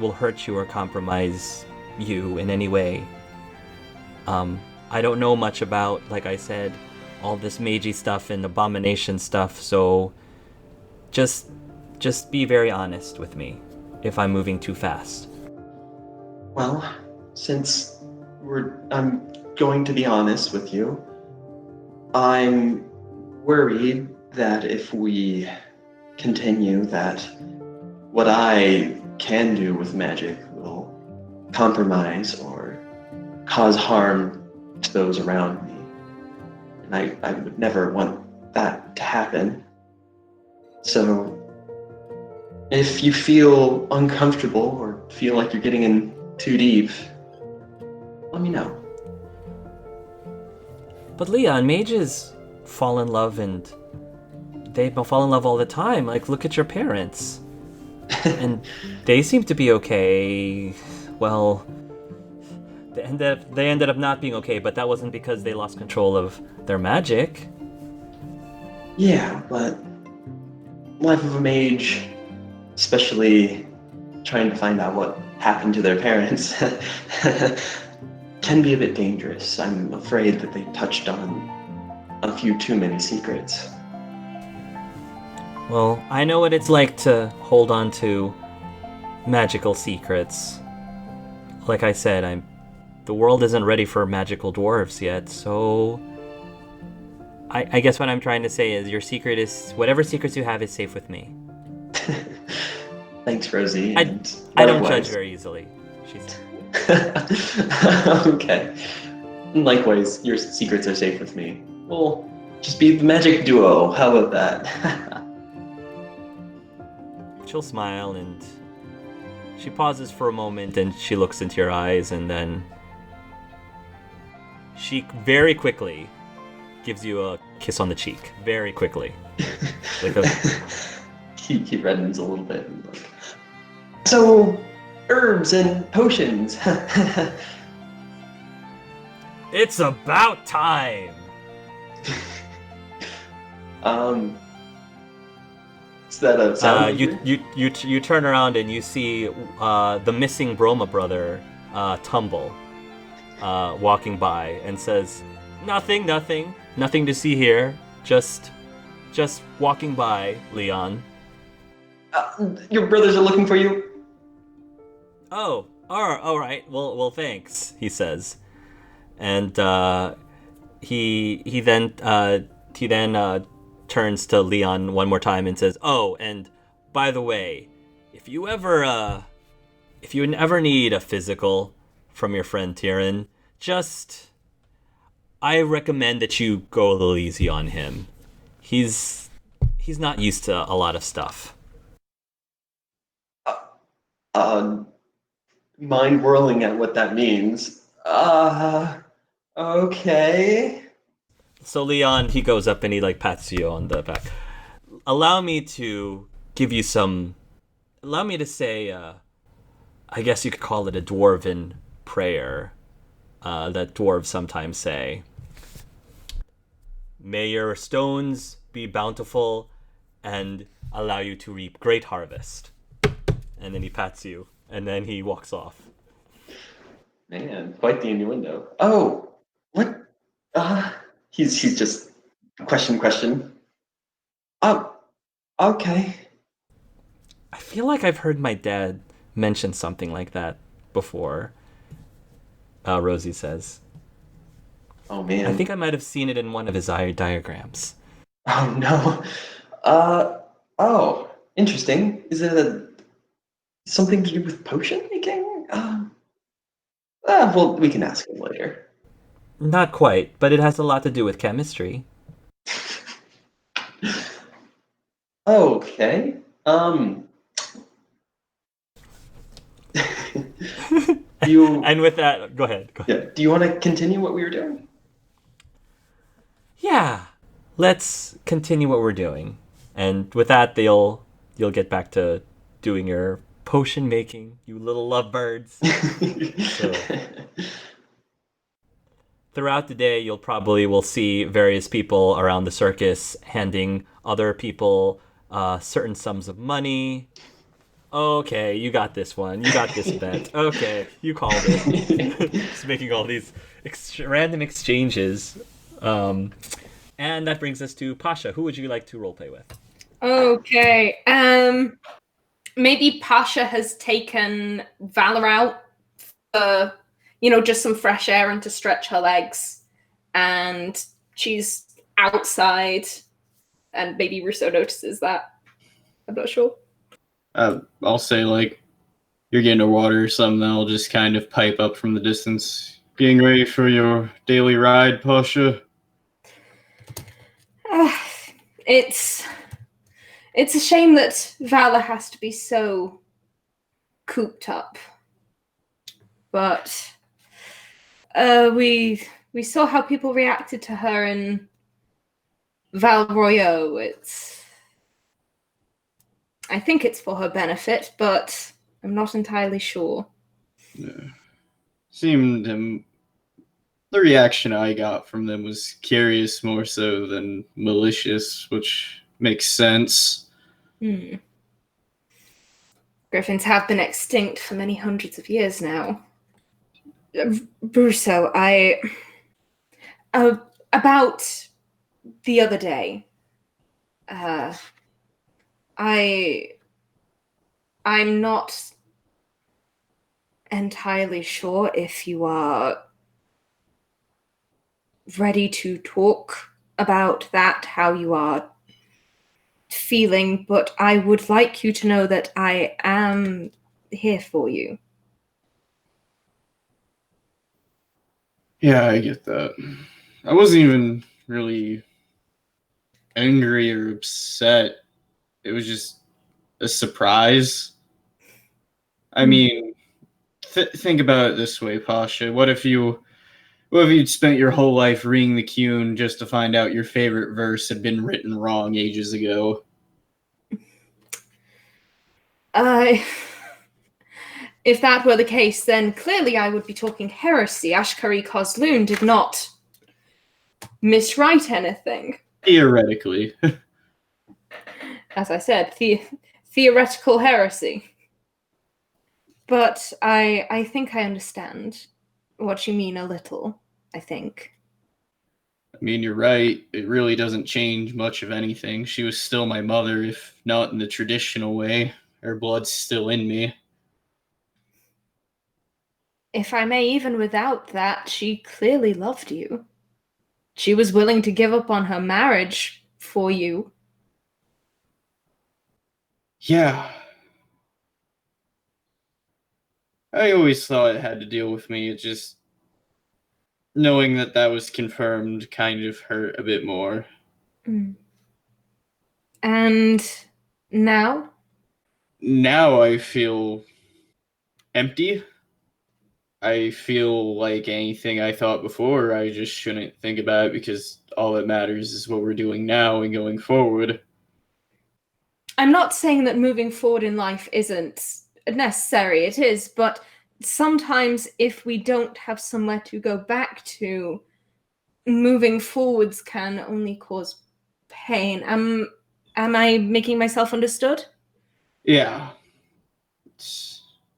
Speaker 3: will hurt you or compromise you in any way. I don't know much about, like I said, all this magey stuff and abomination stuff, so just be very honest with me if I'm moving too fast.
Speaker 4: Well, since I'm going to be honest with you, I'm worried that if we continue, that what I can do with magic will compromise or cause harm to those around me. And I would never want that to happen. So, if you feel uncomfortable or feel like you're getting in too deep, let me know.
Speaker 3: But Leon, mages fall in love, and they fall in love all the time. Like, look at your parents. And they seem to be okay. Well, they ended up not being okay, but that wasn't because they lost control of their magic.
Speaker 4: Yeah, but life of a mage, especially trying to find out what happened to their parents, can be a bit dangerous. I'm afraid that they touched on a few too many secrets.
Speaker 3: Well, I know what it's like to hold on to magical secrets. Like I said, the world isn't ready for magical dwarves yet, so I guess what I'm trying to say is your secret is, whatever secrets you have is safe with me.
Speaker 4: Thanks, Rosie.
Speaker 3: I
Speaker 4: and
Speaker 3: don't
Speaker 4: likewise.
Speaker 3: judge very easily. She's
Speaker 4: Okay. And likewise, your secrets are safe with me. We'll just be the magic duo. How about that?
Speaker 3: She'll smile, and she pauses for a moment, and she looks into your eyes, and then she very quickly gives you a kiss on the cheek. Very quickly. Like a...
Speaker 4: he reddens a little bit. And like, so, herbs and potions.
Speaker 3: It's about time!
Speaker 4: Is that a sound?
Speaker 3: You turn around and you see the missing Broma brother, Tumble, walking by and says, Nothing to see here. Just walking by, Leon.
Speaker 4: Your brothers are looking for you.
Speaker 3: Oh, all right. Well, thanks, he says. And he then turns to Leon one more time and says, "Oh, and by the way, if you ever need a physical from your friend Tyrion, I recommend that you go a little easy on him. He's not used to a lot of stuff."
Speaker 4: Mind whirling at what that means. Okay.
Speaker 3: So Leon, he goes up and he pats you on the back. Allow me to say, I guess you could call it a dwarven prayer that dwarves sometimes say. May your stones be bountiful and allow you to reap great harvest. And then he pats you, and then he walks off.
Speaker 4: Man, quite the innuendo. Oh, what? He's just question. Oh, okay.
Speaker 3: I feel like I've heard my dad mention something like that before. Rosie says.
Speaker 4: Oh man.
Speaker 3: I think I might have seen it in one of his diagrams.
Speaker 4: Oh no. Oh, interesting. Is it something to do with potion making? Well, we can ask him later.
Speaker 3: Not quite, but it has a lot to do with chemistry.
Speaker 4: Okay.
Speaker 3: And with that, go ahead.
Speaker 4: Yeah. Do you want to continue what we were doing?
Speaker 3: Yeah. Let's continue what we're doing. And with that, you'll get back to doing your potion making, you little lovebirds. So, throughout the day, will see various people around the circus handing other people certain sums of money. Okay, you got this one. You got this bet. Okay, you called it. Just making all these random exchanges. And that brings us to Pasha. Who would you like to roleplay with?
Speaker 5: Okay. Maybe Pasha has taken Valor out for, just some fresh air and to stretch her legs. And she's outside, and maybe Russo notices that. I'm not sure.
Speaker 1: I'll say, like, you're getting to water or something, I'll just kind of pipe up from the distance. Getting ready for your daily ride, Pasha?
Speaker 5: It's a shame that Valor has to be so cooped up. But we saw how people reacted to her in Valroyo. I think it's for her benefit, but I'm not entirely sure.
Speaker 1: Yeah. Seemed the reaction I got from them was curious more so than malicious, which makes sense.
Speaker 5: Griffins have been extinct for many hundreds of years now. Russo, about the other day, I'm not entirely sure if you are ready to talk about that, how you are feeling, but I would like you to know that I am here for you.
Speaker 1: Yeah, I get that. I wasn't even really angry or upset. It was just a surprise. I mean, think about it this way, Pasha. What if you'd spent your whole life reading the Cune just to find out your favorite verse had been written wrong ages ago?
Speaker 5: If that were the case, then clearly I would be talking heresy. Ashkari Kozloon did not miswrite anything.
Speaker 1: Theoretically.
Speaker 5: As I said, theoretical heresy. But I think I understand what you mean a little, I think.
Speaker 1: I mean, you're right. It really doesn't change much of anything. She was still my mother, if not in the traditional way. Her blood's still in me.
Speaker 5: If I may, even without that, she clearly loved you. She was willing to give up on her marriage for you.
Speaker 1: Yeah. I always thought it had to deal with me. It just knowing that was confirmed kind of hurt a bit more.
Speaker 5: And now?
Speaker 1: Now I feel empty. I feel like anything I thought before, I just shouldn't think about it because all that matters is what we're doing now and going forward.
Speaker 5: I'm not saying that moving forward in life isn't necessary. It is, but sometimes if we don't have somewhere to go back to, moving forwards can only cause pain. Am I making myself understood?
Speaker 1: Yeah.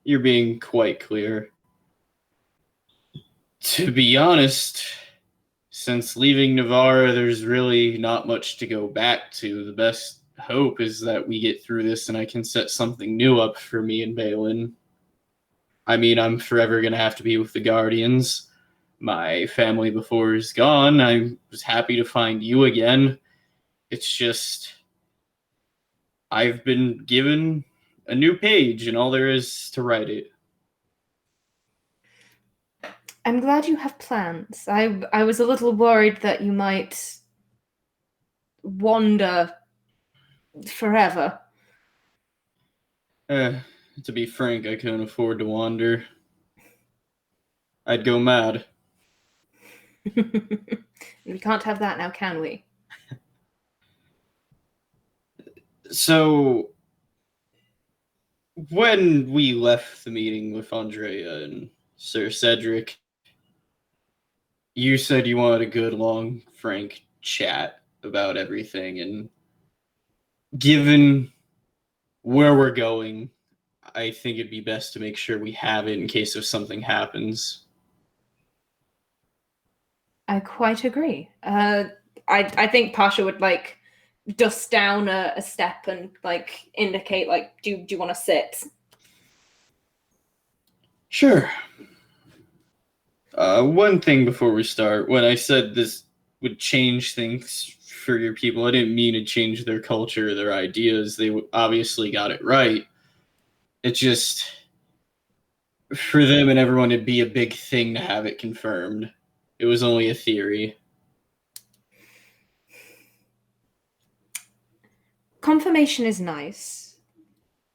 Speaker 1: You're being quite clear. To be honest, since leaving Navarra, there's really not much to go back to. The best hope is that we get through this and I can set something new up for me and Balin. I mean, I'm forever going to have to be with the Guardians. My family before is gone. I was happy to find you again. It's just, I've been given a new page and all there is to write it.
Speaker 5: I'm glad you have plans. I was a little worried that you might wander forever.
Speaker 1: To be frank, I couldn't afford to wander. I'd go mad.
Speaker 5: We can't have that now, can we?
Speaker 1: So, when we left the meeting with Andrea and Sir Cedric, you said you wanted a good, long, frank chat about everything, and given where we're going, I think it'd be best to make sure we have it in case if something happens.
Speaker 5: I quite agree. I think Pasha would like dust down a step and like indicate like, do you want to sit?
Speaker 1: Sure. One thing before we start, when I said this would change things for your people, I didn't mean to change their culture or their ideas. They obviously got it right. It just, for them and everyone, it'd be a big thing to have it confirmed. It was only a theory.
Speaker 5: Confirmation is nice,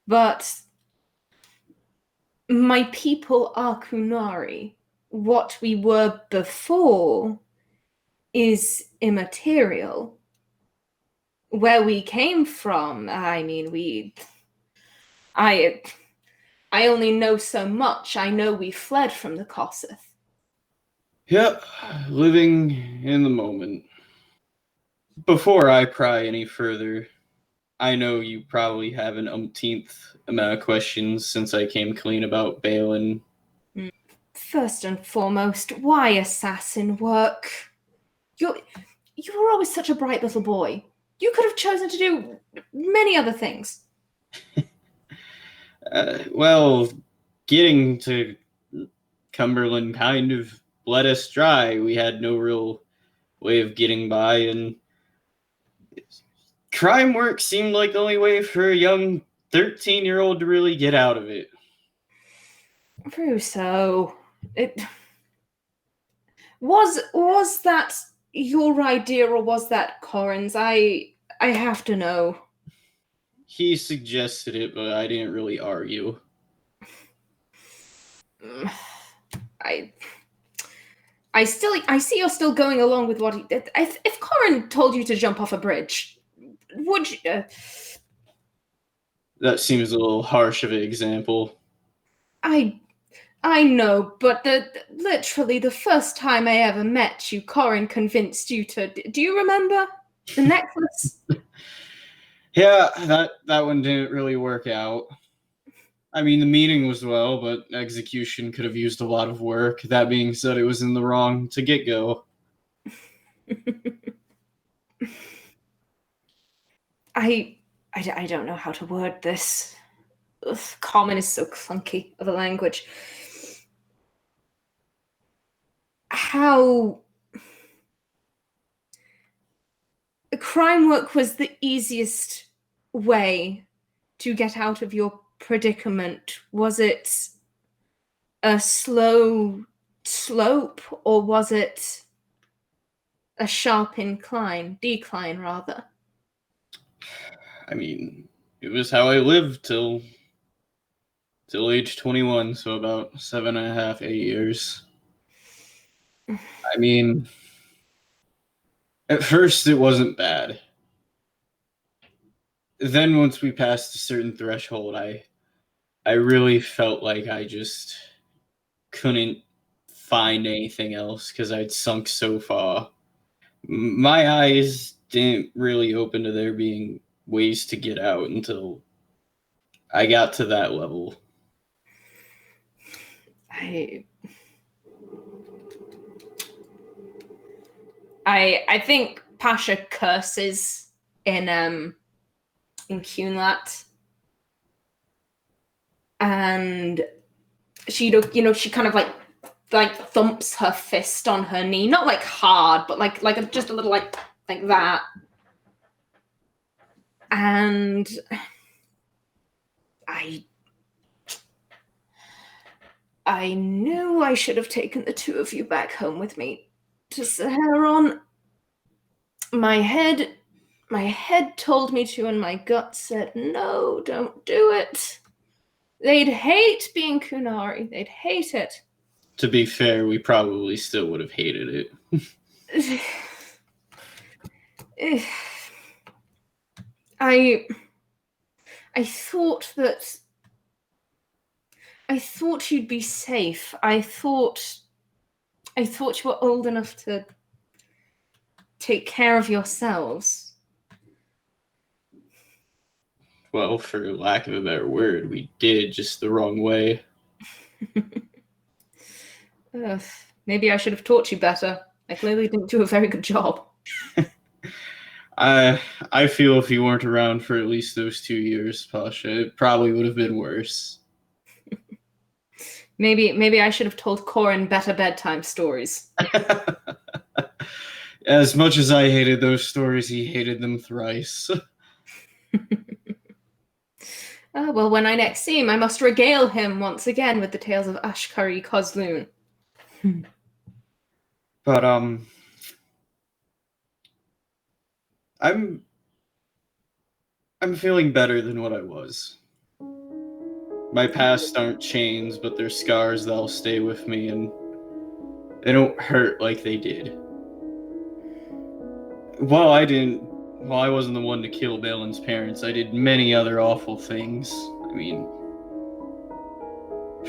Speaker 5: but my people are Kunari. What we were before is immaterial. Where we came from, I mean, I only know so much. I know we fled from the Kosseth.
Speaker 1: Yep, living in the moment. Before I pry any further, I know you probably have an umpteenth amount of questions since I came clean about Balin.
Speaker 5: First and foremost, why assassin work? You were always such a bright little boy. You could have chosen to do many other things.
Speaker 1: Well, getting to Cumberland kind of bled us dry. We had no real way of getting by, and crime work seemed like the only way for a young 13-year-old to really get out of it.
Speaker 5: Russo, it was that your idea or was that Corin's? I have to know.
Speaker 1: He suggested it, but I didn't really argue.
Speaker 5: I see you're still going along with what he did. If Corin told you to jump off a bridge, would you?
Speaker 1: That seems a little harsh of an example.
Speaker 5: I know, but literally the first time I ever met you, Corin convinced you to. Do you remember the necklace?
Speaker 1: Yeah, that one didn't really work out. I mean, the meaning was well, but execution could have used a lot of work. That being said, it was in the wrong to get go.
Speaker 5: I don't know how to word this. Ugh, common is so clunky of a language. How crime work was the easiest way to get out of your predicament. Was it a slow slope or was it a sharp decline rather?
Speaker 1: I mean, it was how I lived till age 21, so about 7.5, 8 years. I mean, at first it wasn't bad. Then once we passed a certain threshold, I really felt like I just couldn't find anything else because I'd sunk so far. My eyes didn't really open to there being ways to get out until I got to that level.
Speaker 5: I think Pasha curses in Cunlat, and she kind of like thumps her fist on her knee, not like hard, but like just a little like that, and I knew I should have taken the two of you back home with me to Saharon. My head told me to, and my gut said, no, don't do it. They'd hate being Kunari. They'd hate it.
Speaker 1: To be fair, we probably still would have hated it.
Speaker 5: I thought you'd be safe. I thought you were old enough to take care of yourselves.
Speaker 1: Well, for lack of a better word, we did, just the wrong way.
Speaker 5: Ugh, maybe I should have taught you better. I clearly didn't do a very good job.
Speaker 1: I feel if you weren't around for at least those 2 years, Pasha, it probably would have been worse.
Speaker 5: Maybe I should have told Corin better bedtime stories.
Speaker 1: As much as I hated those stories, he hated them thrice.
Speaker 5: Well, when I next see him, I must regale him once again with the tales of Ashkari Kozloon.
Speaker 1: But I'm feeling better than what I was. My past aren't chains, but they're scars that'll stay with me, and they don't hurt like they did. While I wasn't the one to kill Balin's parents, I did many other awful things. I mean,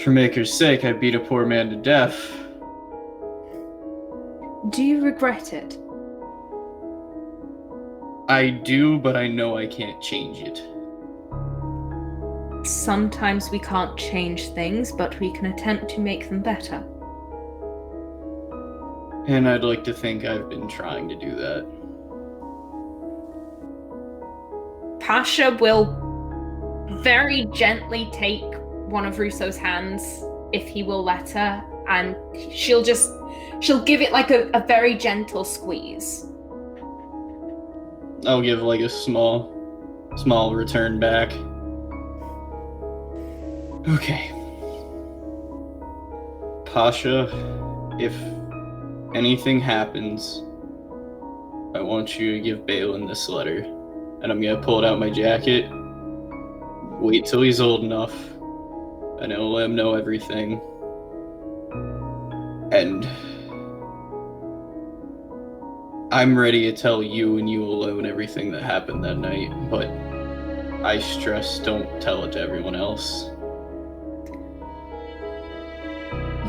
Speaker 1: for Maker's sake, I beat a poor man to death.
Speaker 5: Do you regret it?
Speaker 1: I do, but I know I can't change it.
Speaker 5: Sometimes we can't change things, but we can attempt to make them better.
Speaker 1: And I'd like to think I've been trying to do that.
Speaker 5: Pasha will very gently take one of Russo's hands, if he will let her, and she'll give it like a very gentle squeeze.
Speaker 1: I'll give like a small return back. Okay. Pasha, if anything happens, I want you to give Balin this letter. And I'm gonna pull it out my jacket. Wait till he's old enough. And I'll let him know everything. And I'm ready to tell you and you alone everything that happened that night, but I stress don't tell it to everyone else.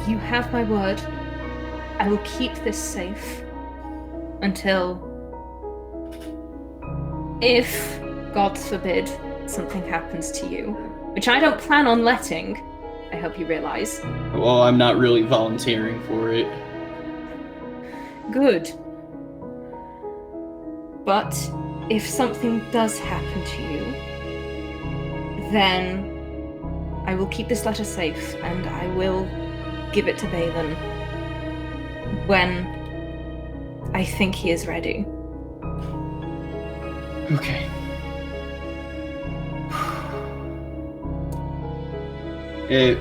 Speaker 5: You have my word. I will keep this safe until, if, God forbid, something happens to you, which I don't plan on letting, I hope you realize.
Speaker 1: Well, I'm not really volunteering for it.
Speaker 5: Good. But if something does happen to you, then I will keep this letter safe and I will give it to Balin when I think he is ready.
Speaker 1: Okay. It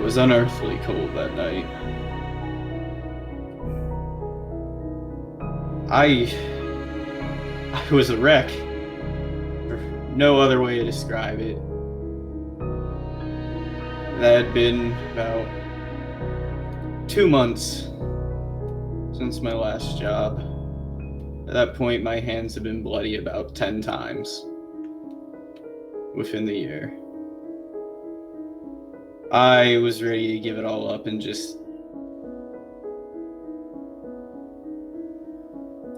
Speaker 1: was unearthly cold that night. I was a wreck. No other way to describe it. That had been about 2 months since my last job. At that point, my hands had been bloody about 10 times within the year. I was ready to give it all up and just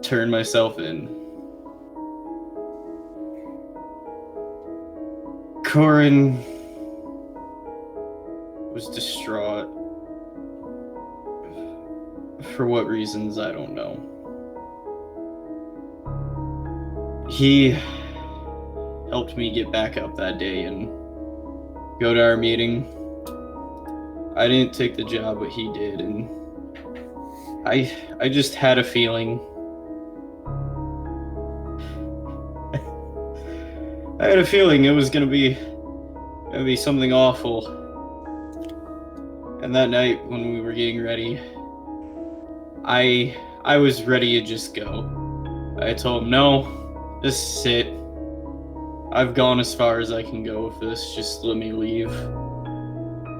Speaker 1: turn myself in. Corin was distraught. For what reasons, I don't know. He helped me get back up that day and go to our meeting. I didn't take the job, but he did, and I just had a feeling. I had a feeling it was gonna be something awful. And that night when we were getting ready, I was ready to just go. I told him, no, this is it. I've gone as far as I can go with this, just let me leave.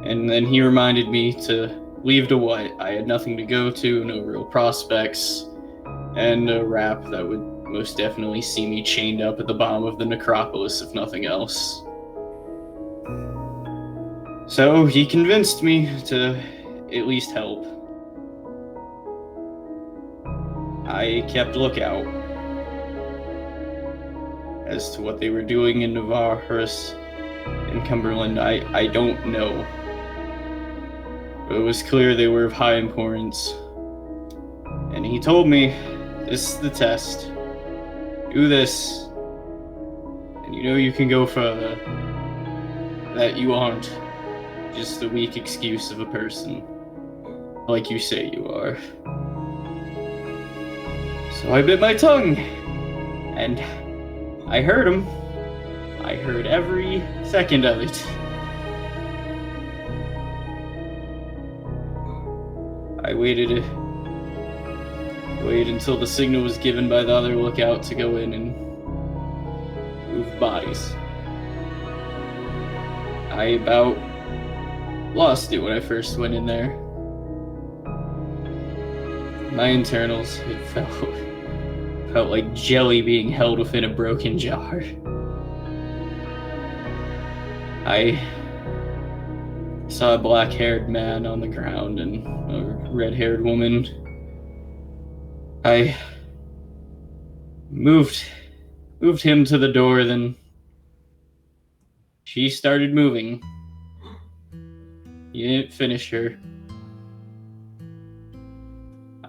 Speaker 1: And then he reminded me to leave to what? I had nothing to go to, no real prospects, and a rap that would most definitely see me chained up at the bottom of the necropolis, if nothing else. So he convinced me to at least help. I kept lookout. as to what they were doing in Navarros and Cumberland, I don't know. But it was clear they were of high importance. And he told me, this is the test. Do this, and you know you can go further. That you aren't just a weak excuse of a person, like you say you are. So I bit my tongue, and I heard him. I heard every second of it. I waited until the signal was given by the other lookout to go in and move bodies. I about lost it when I first went in there. My internals, it felt like jelly being held within a broken jar. I saw a black-haired man on the ground and a red-haired woman. I moved him to the door, then she started moving. You didn't finish her.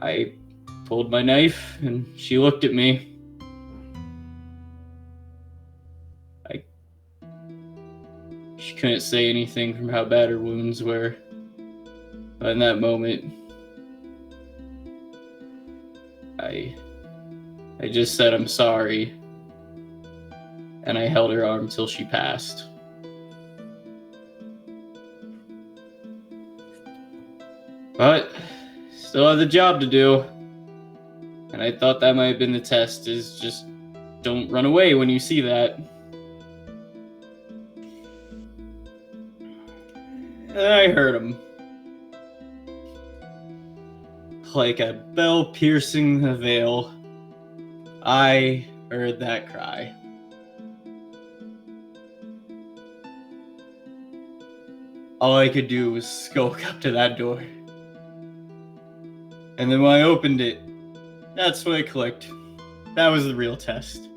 Speaker 1: I pulled my knife, and she looked at me. She couldn't say anything from how bad her wounds were. But in that moment, I just said I'm sorry, and I held her arm till she passed. But still had the job to do, and I thought that might have been the test, is just don't run away when you see that. And I heard him. Like a bell piercing the veil, I heard that cry. All I could do was skulk up to that door. And then when I opened it, that's when it clicked. That was the real test.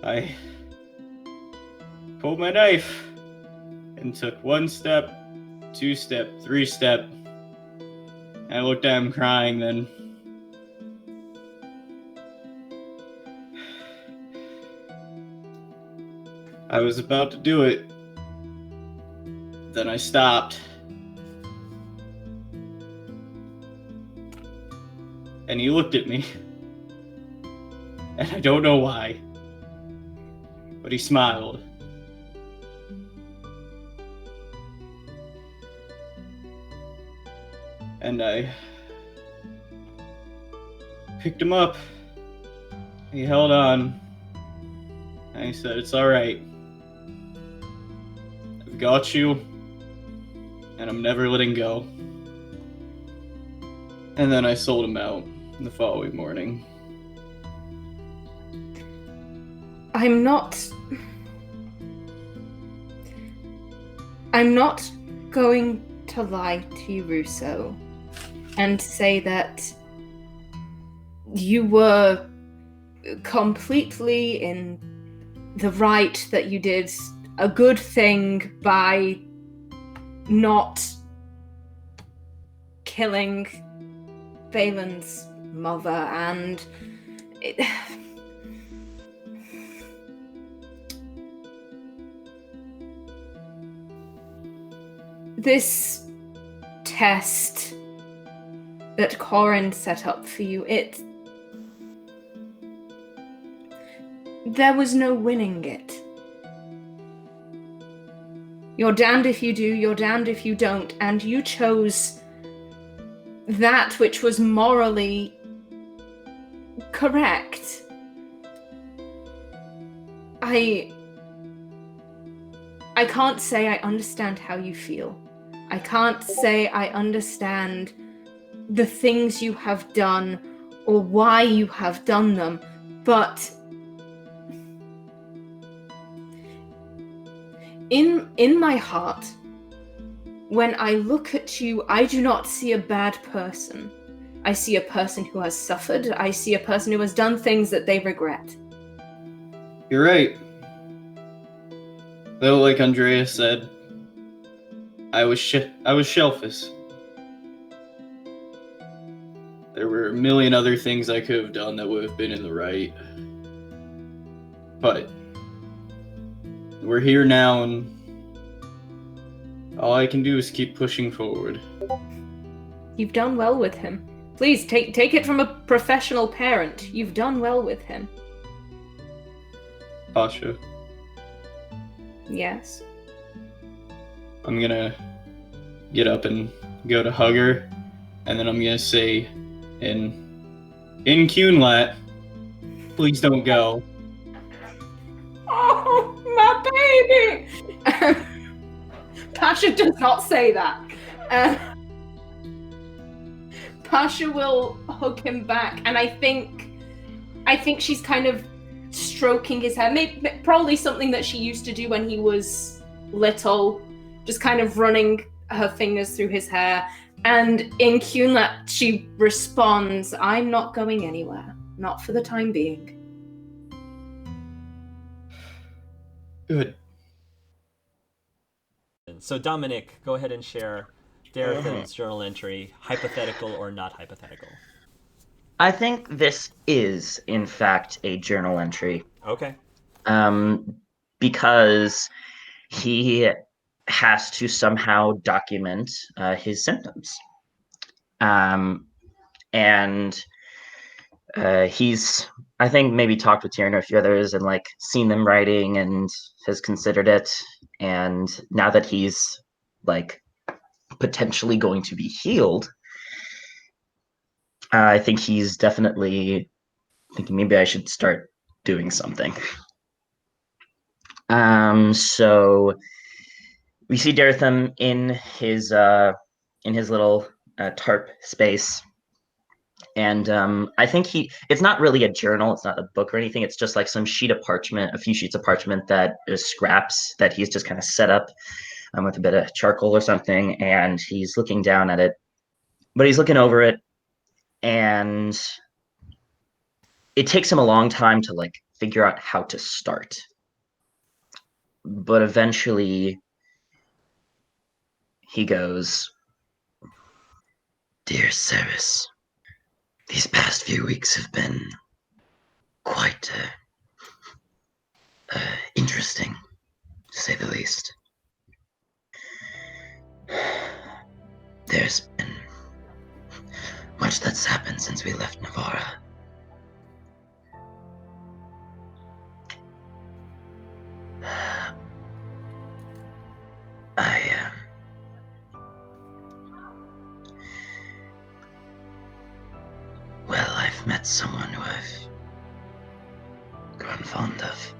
Speaker 1: I pulled my knife and took 1 step, 2 step, 3 step. And I looked at him crying then. I was about to do it. Then I stopped. And he looked at me. And I don't know why. But he smiled. And I picked him up. He held on. And he said, "It's all right. I've got you. And I'm never letting go." And then I sold him out the following morning.
Speaker 5: I'm not going to lie to you, Russo, and say that you were completely in the right, that you did a good thing by not killing Valen's mother, and this test that Corin set up for you, there was no winning it. You're damned if you do, you're damned if you don't, and you chose that which was morally correct. I can't say I understand how you feel. I can't say I understand the things you have done or why you have done them, but in my heart, when I look at you, I do not see a bad person. I see a person who has suffered. I see a person who has done things that they regret.
Speaker 1: You're right. Though, like Andrea said, I was shellfish. There were a million other things I could have done that would have been in the right. But we're here now, and all I can do is keep pushing forward.
Speaker 5: You've done well with him. Please, take it from a professional parent. You've done well with him.
Speaker 1: Pasha,
Speaker 5: Yes.
Speaker 1: I'm gonna get up and go to hug her, and then I'm gonna say in Cunlat, please don't go.
Speaker 5: Oh, my baby! Pasha does not say that. Pasha will hug him back, and I think she's kind of stroking his hair. Maybe, probably something that she used to do when he was little, just kind of running her fingers through his hair. And in Cunlat, she responds, "I'm not going anywhere, not for the time being."
Speaker 1: Good.
Speaker 3: So Dominic, go ahead and share Darathan's journal entry, hypothetical or not hypothetical.
Speaker 6: I think this is, in fact, a journal entry.
Speaker 3: Okay.
Speaker 6: Because he has to somehow document his symptoms. And he's, I think, maybe talked with Tyrion or a few others and like seen them writing and has considered it. And now that he's like potentially going to be healed, I think he's definitely thinking maybe I should start doing something. So we see Daratham in his little tarp space, and I think it's not really a journal, it's not a book or anything, it's just like some sheet of parchment, a few sheets of parchment that is scraps that he's just kind of set up with a bit of charcoal or something, and he's looking down at it, but he's looking over it, and it takes him a long time to like figure out how to start. But eventually he goes, "Dear Ceres, these past few weeks have been quite interesting, to say the least. There's been much that's happened since we left Navarra. I've met someone who I've grown fond of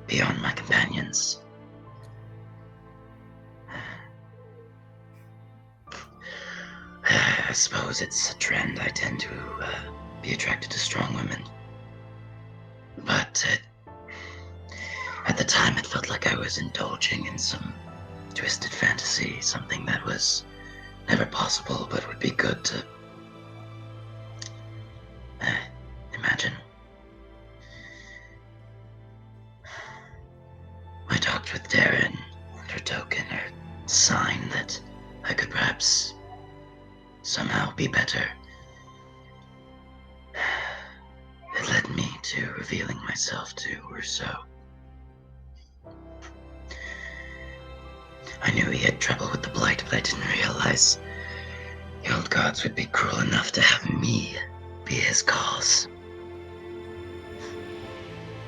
Speaker 6: beyond my companions. I suppose it's a trend. I tend to be attracted to strong women. But at the time, it felt like I was indulging in some twisted fantasy, something that was never possible, but would be good to imagine. I talked with Darren, and her token, her sign that I could perhaps somehow be better. It led me to revealing myself to Rousseau. I knew he had trouble with the Blight, but I didn't realize the old gods would be cruel enough to have me be his cause.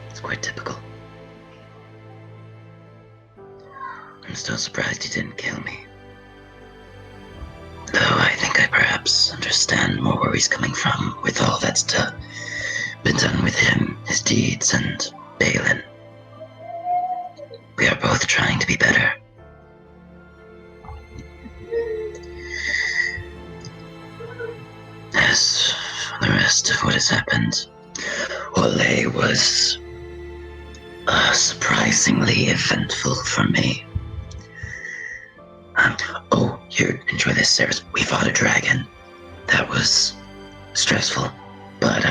Speaker 6: It's quite typical. I'm still surprised he didn't kill me. Though I think I perhaps understand more where he's coming from with all that's been done with him, his deeds, and Balin. We are both trying to be better. As for the rest of what has happened, Ole was surprisingly eventful for me. Oh, here, enjoy this, Ceres. We fought a dragon. That was stressful, but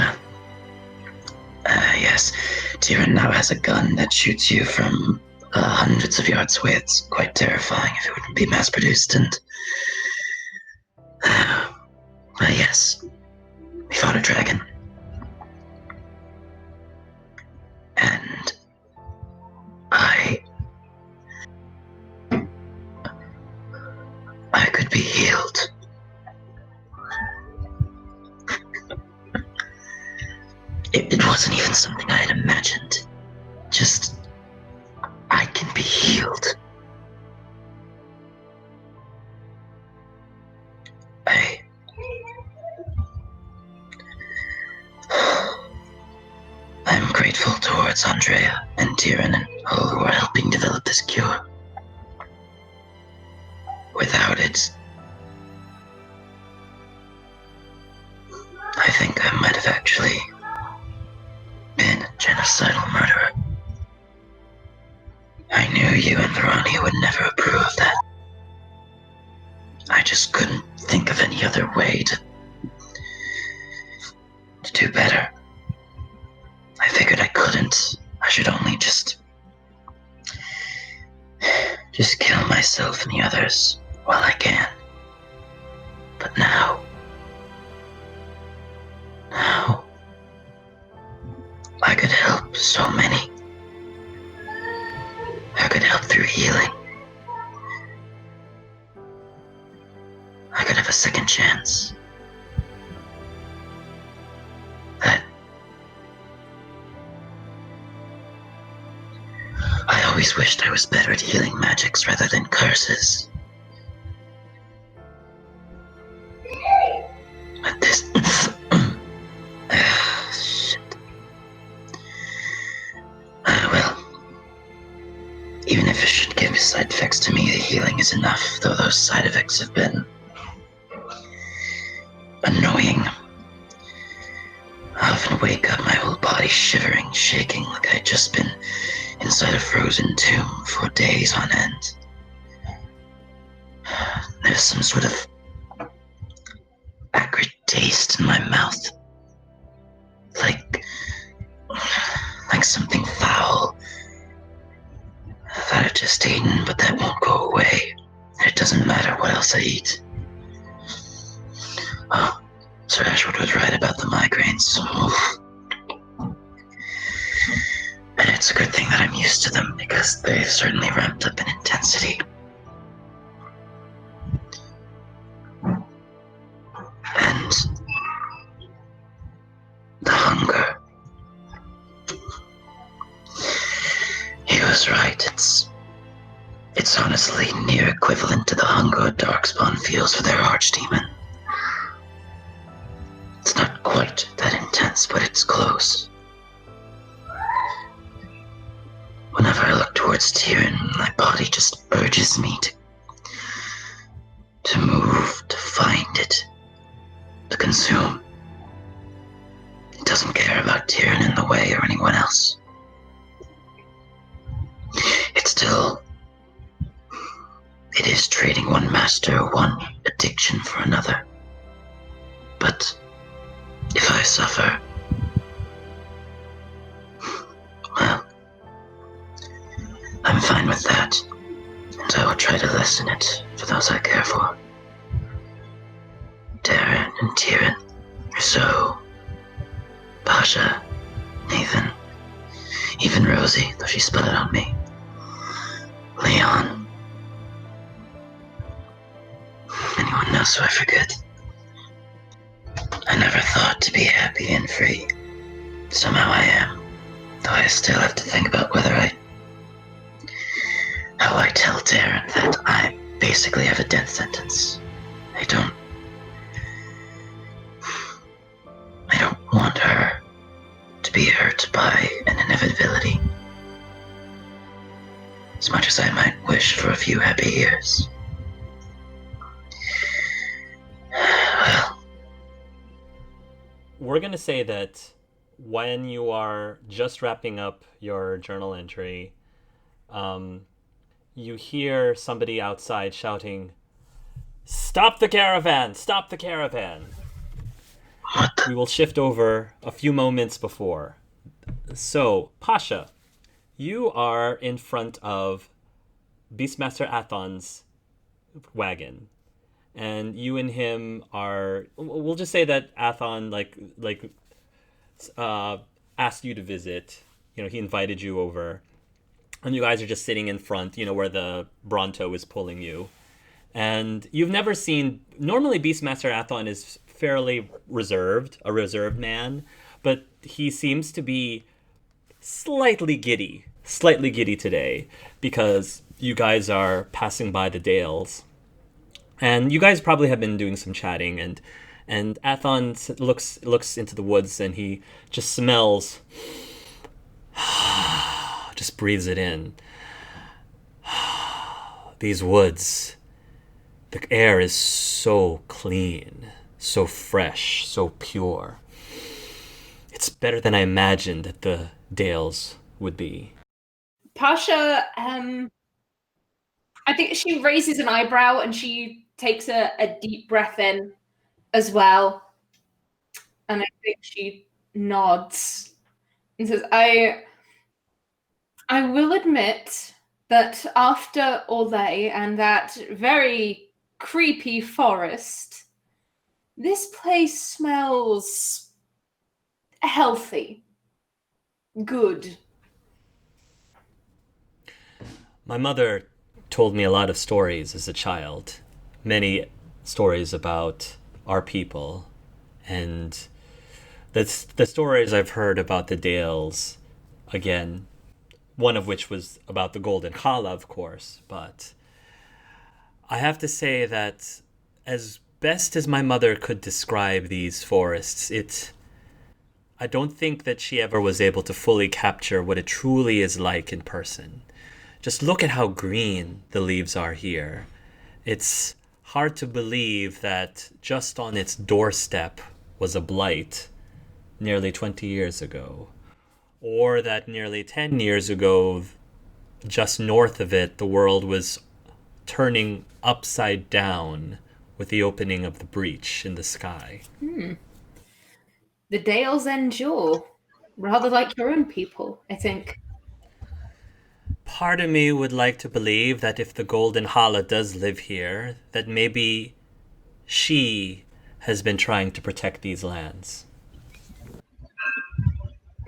Speaker 6: yes, Tyrion now has a gun that shoots you from hundreds of yards away. It's quite terrifying if it wouldn't be mass-produced, and yes, we fought a dragon, and I could be healed. It wasn't even something I had imagined. Just, I can be healed. I'm grateful towards Andrea and Tyrion and all who are helping develop this cure. Without it, I think I might have actually been a genocidal murderer. I knew you and Verania would never approve of that. I just couldn't think of any other way to do better. I figured I couldn't. I should only just kill myself and the others while I can. But now I could help so many. I could help through healing. I could have a second chance. I always wished I was better at healing magics rather than curses. But this... shit. Well, even if it should give side effects to me, the healing is enough, though those side effects have been annoying. I often wake up, my whole body shivering, shaking, like I'd just been inside a frozen tomb for days on end. There's some sort of acrid taste in my mouth. Like something foul that I've just eaten, but that won't go away. It doesn't matter what else I eat. Oh, Sir Ashwood was right about the migraines. Oof. And it's a good thing that I'm used to them, because they've certainly ramped up in intensity. And the hunger. He was right. It's honestly near equivalent to the hunger a Darkspawn feels for their archdemon. It's not quite that intense, but it's close. Whenever I look towards Tyrion, my body just urges me to move, to find it, to consume. It doesn't care about Tyrion in the way or anyone else. It is trading one master, one addiction for another. But if I suffer, well, I'm fine with that, and I will try to lessen it for those I care for. Darren and Tyrion, Rousseau, Pasha, Nathan, even Rosie, though she spilled it on me. Leon. Anyone else who I forget? I never thought to be happy and free. Somehow I am, though I still have to think about how I tell Darren that I basically have a death sentence. I don't want her to be hurt by an inevitability. As much as I might wish for a few happy years. Well,
Speaker 3: we're going to say that when you are just wrapping up your journal entry, you hear somebody outside shouting, "Stop the caravan! Stop the caravan!" we will shift over a few moments before. So, Pasha, you are in front of Beastmaster Athon's wagon, and you and him are. We'll just say that Athon asked you to visit. He invited you over, and you guys are just sitting in front. Where the Bronto is pulling you, and you've never seen. Normally, Beastmaster Athon is fairly reserved, a reserved man, but he seems to be slightly giddy today because you guys are passing by the Dales, and you guys probably have been doing some chatting, and Athon looks into the woods, and he just smells, just breathes it in. These woods, the air is so clean, so fresh, so pure. It's better than I imagined that the Dales would be.
Speaker 5: Pasha, I think she raises an eyebrow and she takes a deep breath in as well. And I think she nods and says, I will admit that after Orlais and that very creepy forest, this place smells healthy, good.
Speaker 3: My mother told me a lot of stories as a child, many stories about our people, and the stories I've heard about the Dales, again, one of which was about the Golden Challah, of course, but I have to say that as best as my mother could describe these forests, I don't think that she ever was able to fully capture what it truly is like in person. Just look at how green the leaves are here. It's hard to believe that just on its doorstep was a blight nearly 20 years ago. Or that nearly 10 years ago, just north of it, the world was turning upside down with the opening of the breach in the sky.
Speaker 5: The Dales endure, rather like your own people, I think.
Speaker 3: Part of me would like to believe that if the Golden Hala does live here, that maybe she has been trying to protect these lands.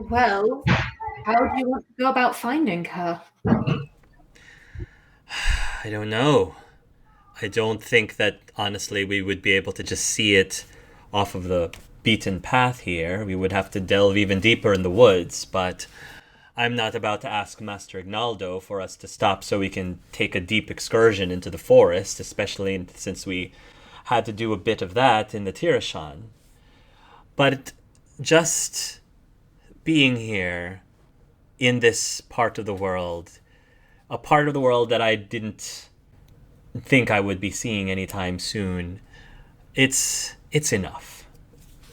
Speaker 5: Well, how do you want to go about finding her?
Speaker 3: I don't know. I don't think that, honestly, we would be able to just see it off of the beaten path here. We would have to delve even deeper in the woods, but I'm not about to ask Master Ignaldo for us to stop so we can take a deep excursion into the forest, especially since we had to do a bit of that in the Tirashan. But just being here in this part of the world, a part of the world that I didn't think I would be seeing anytime soon, it's enough.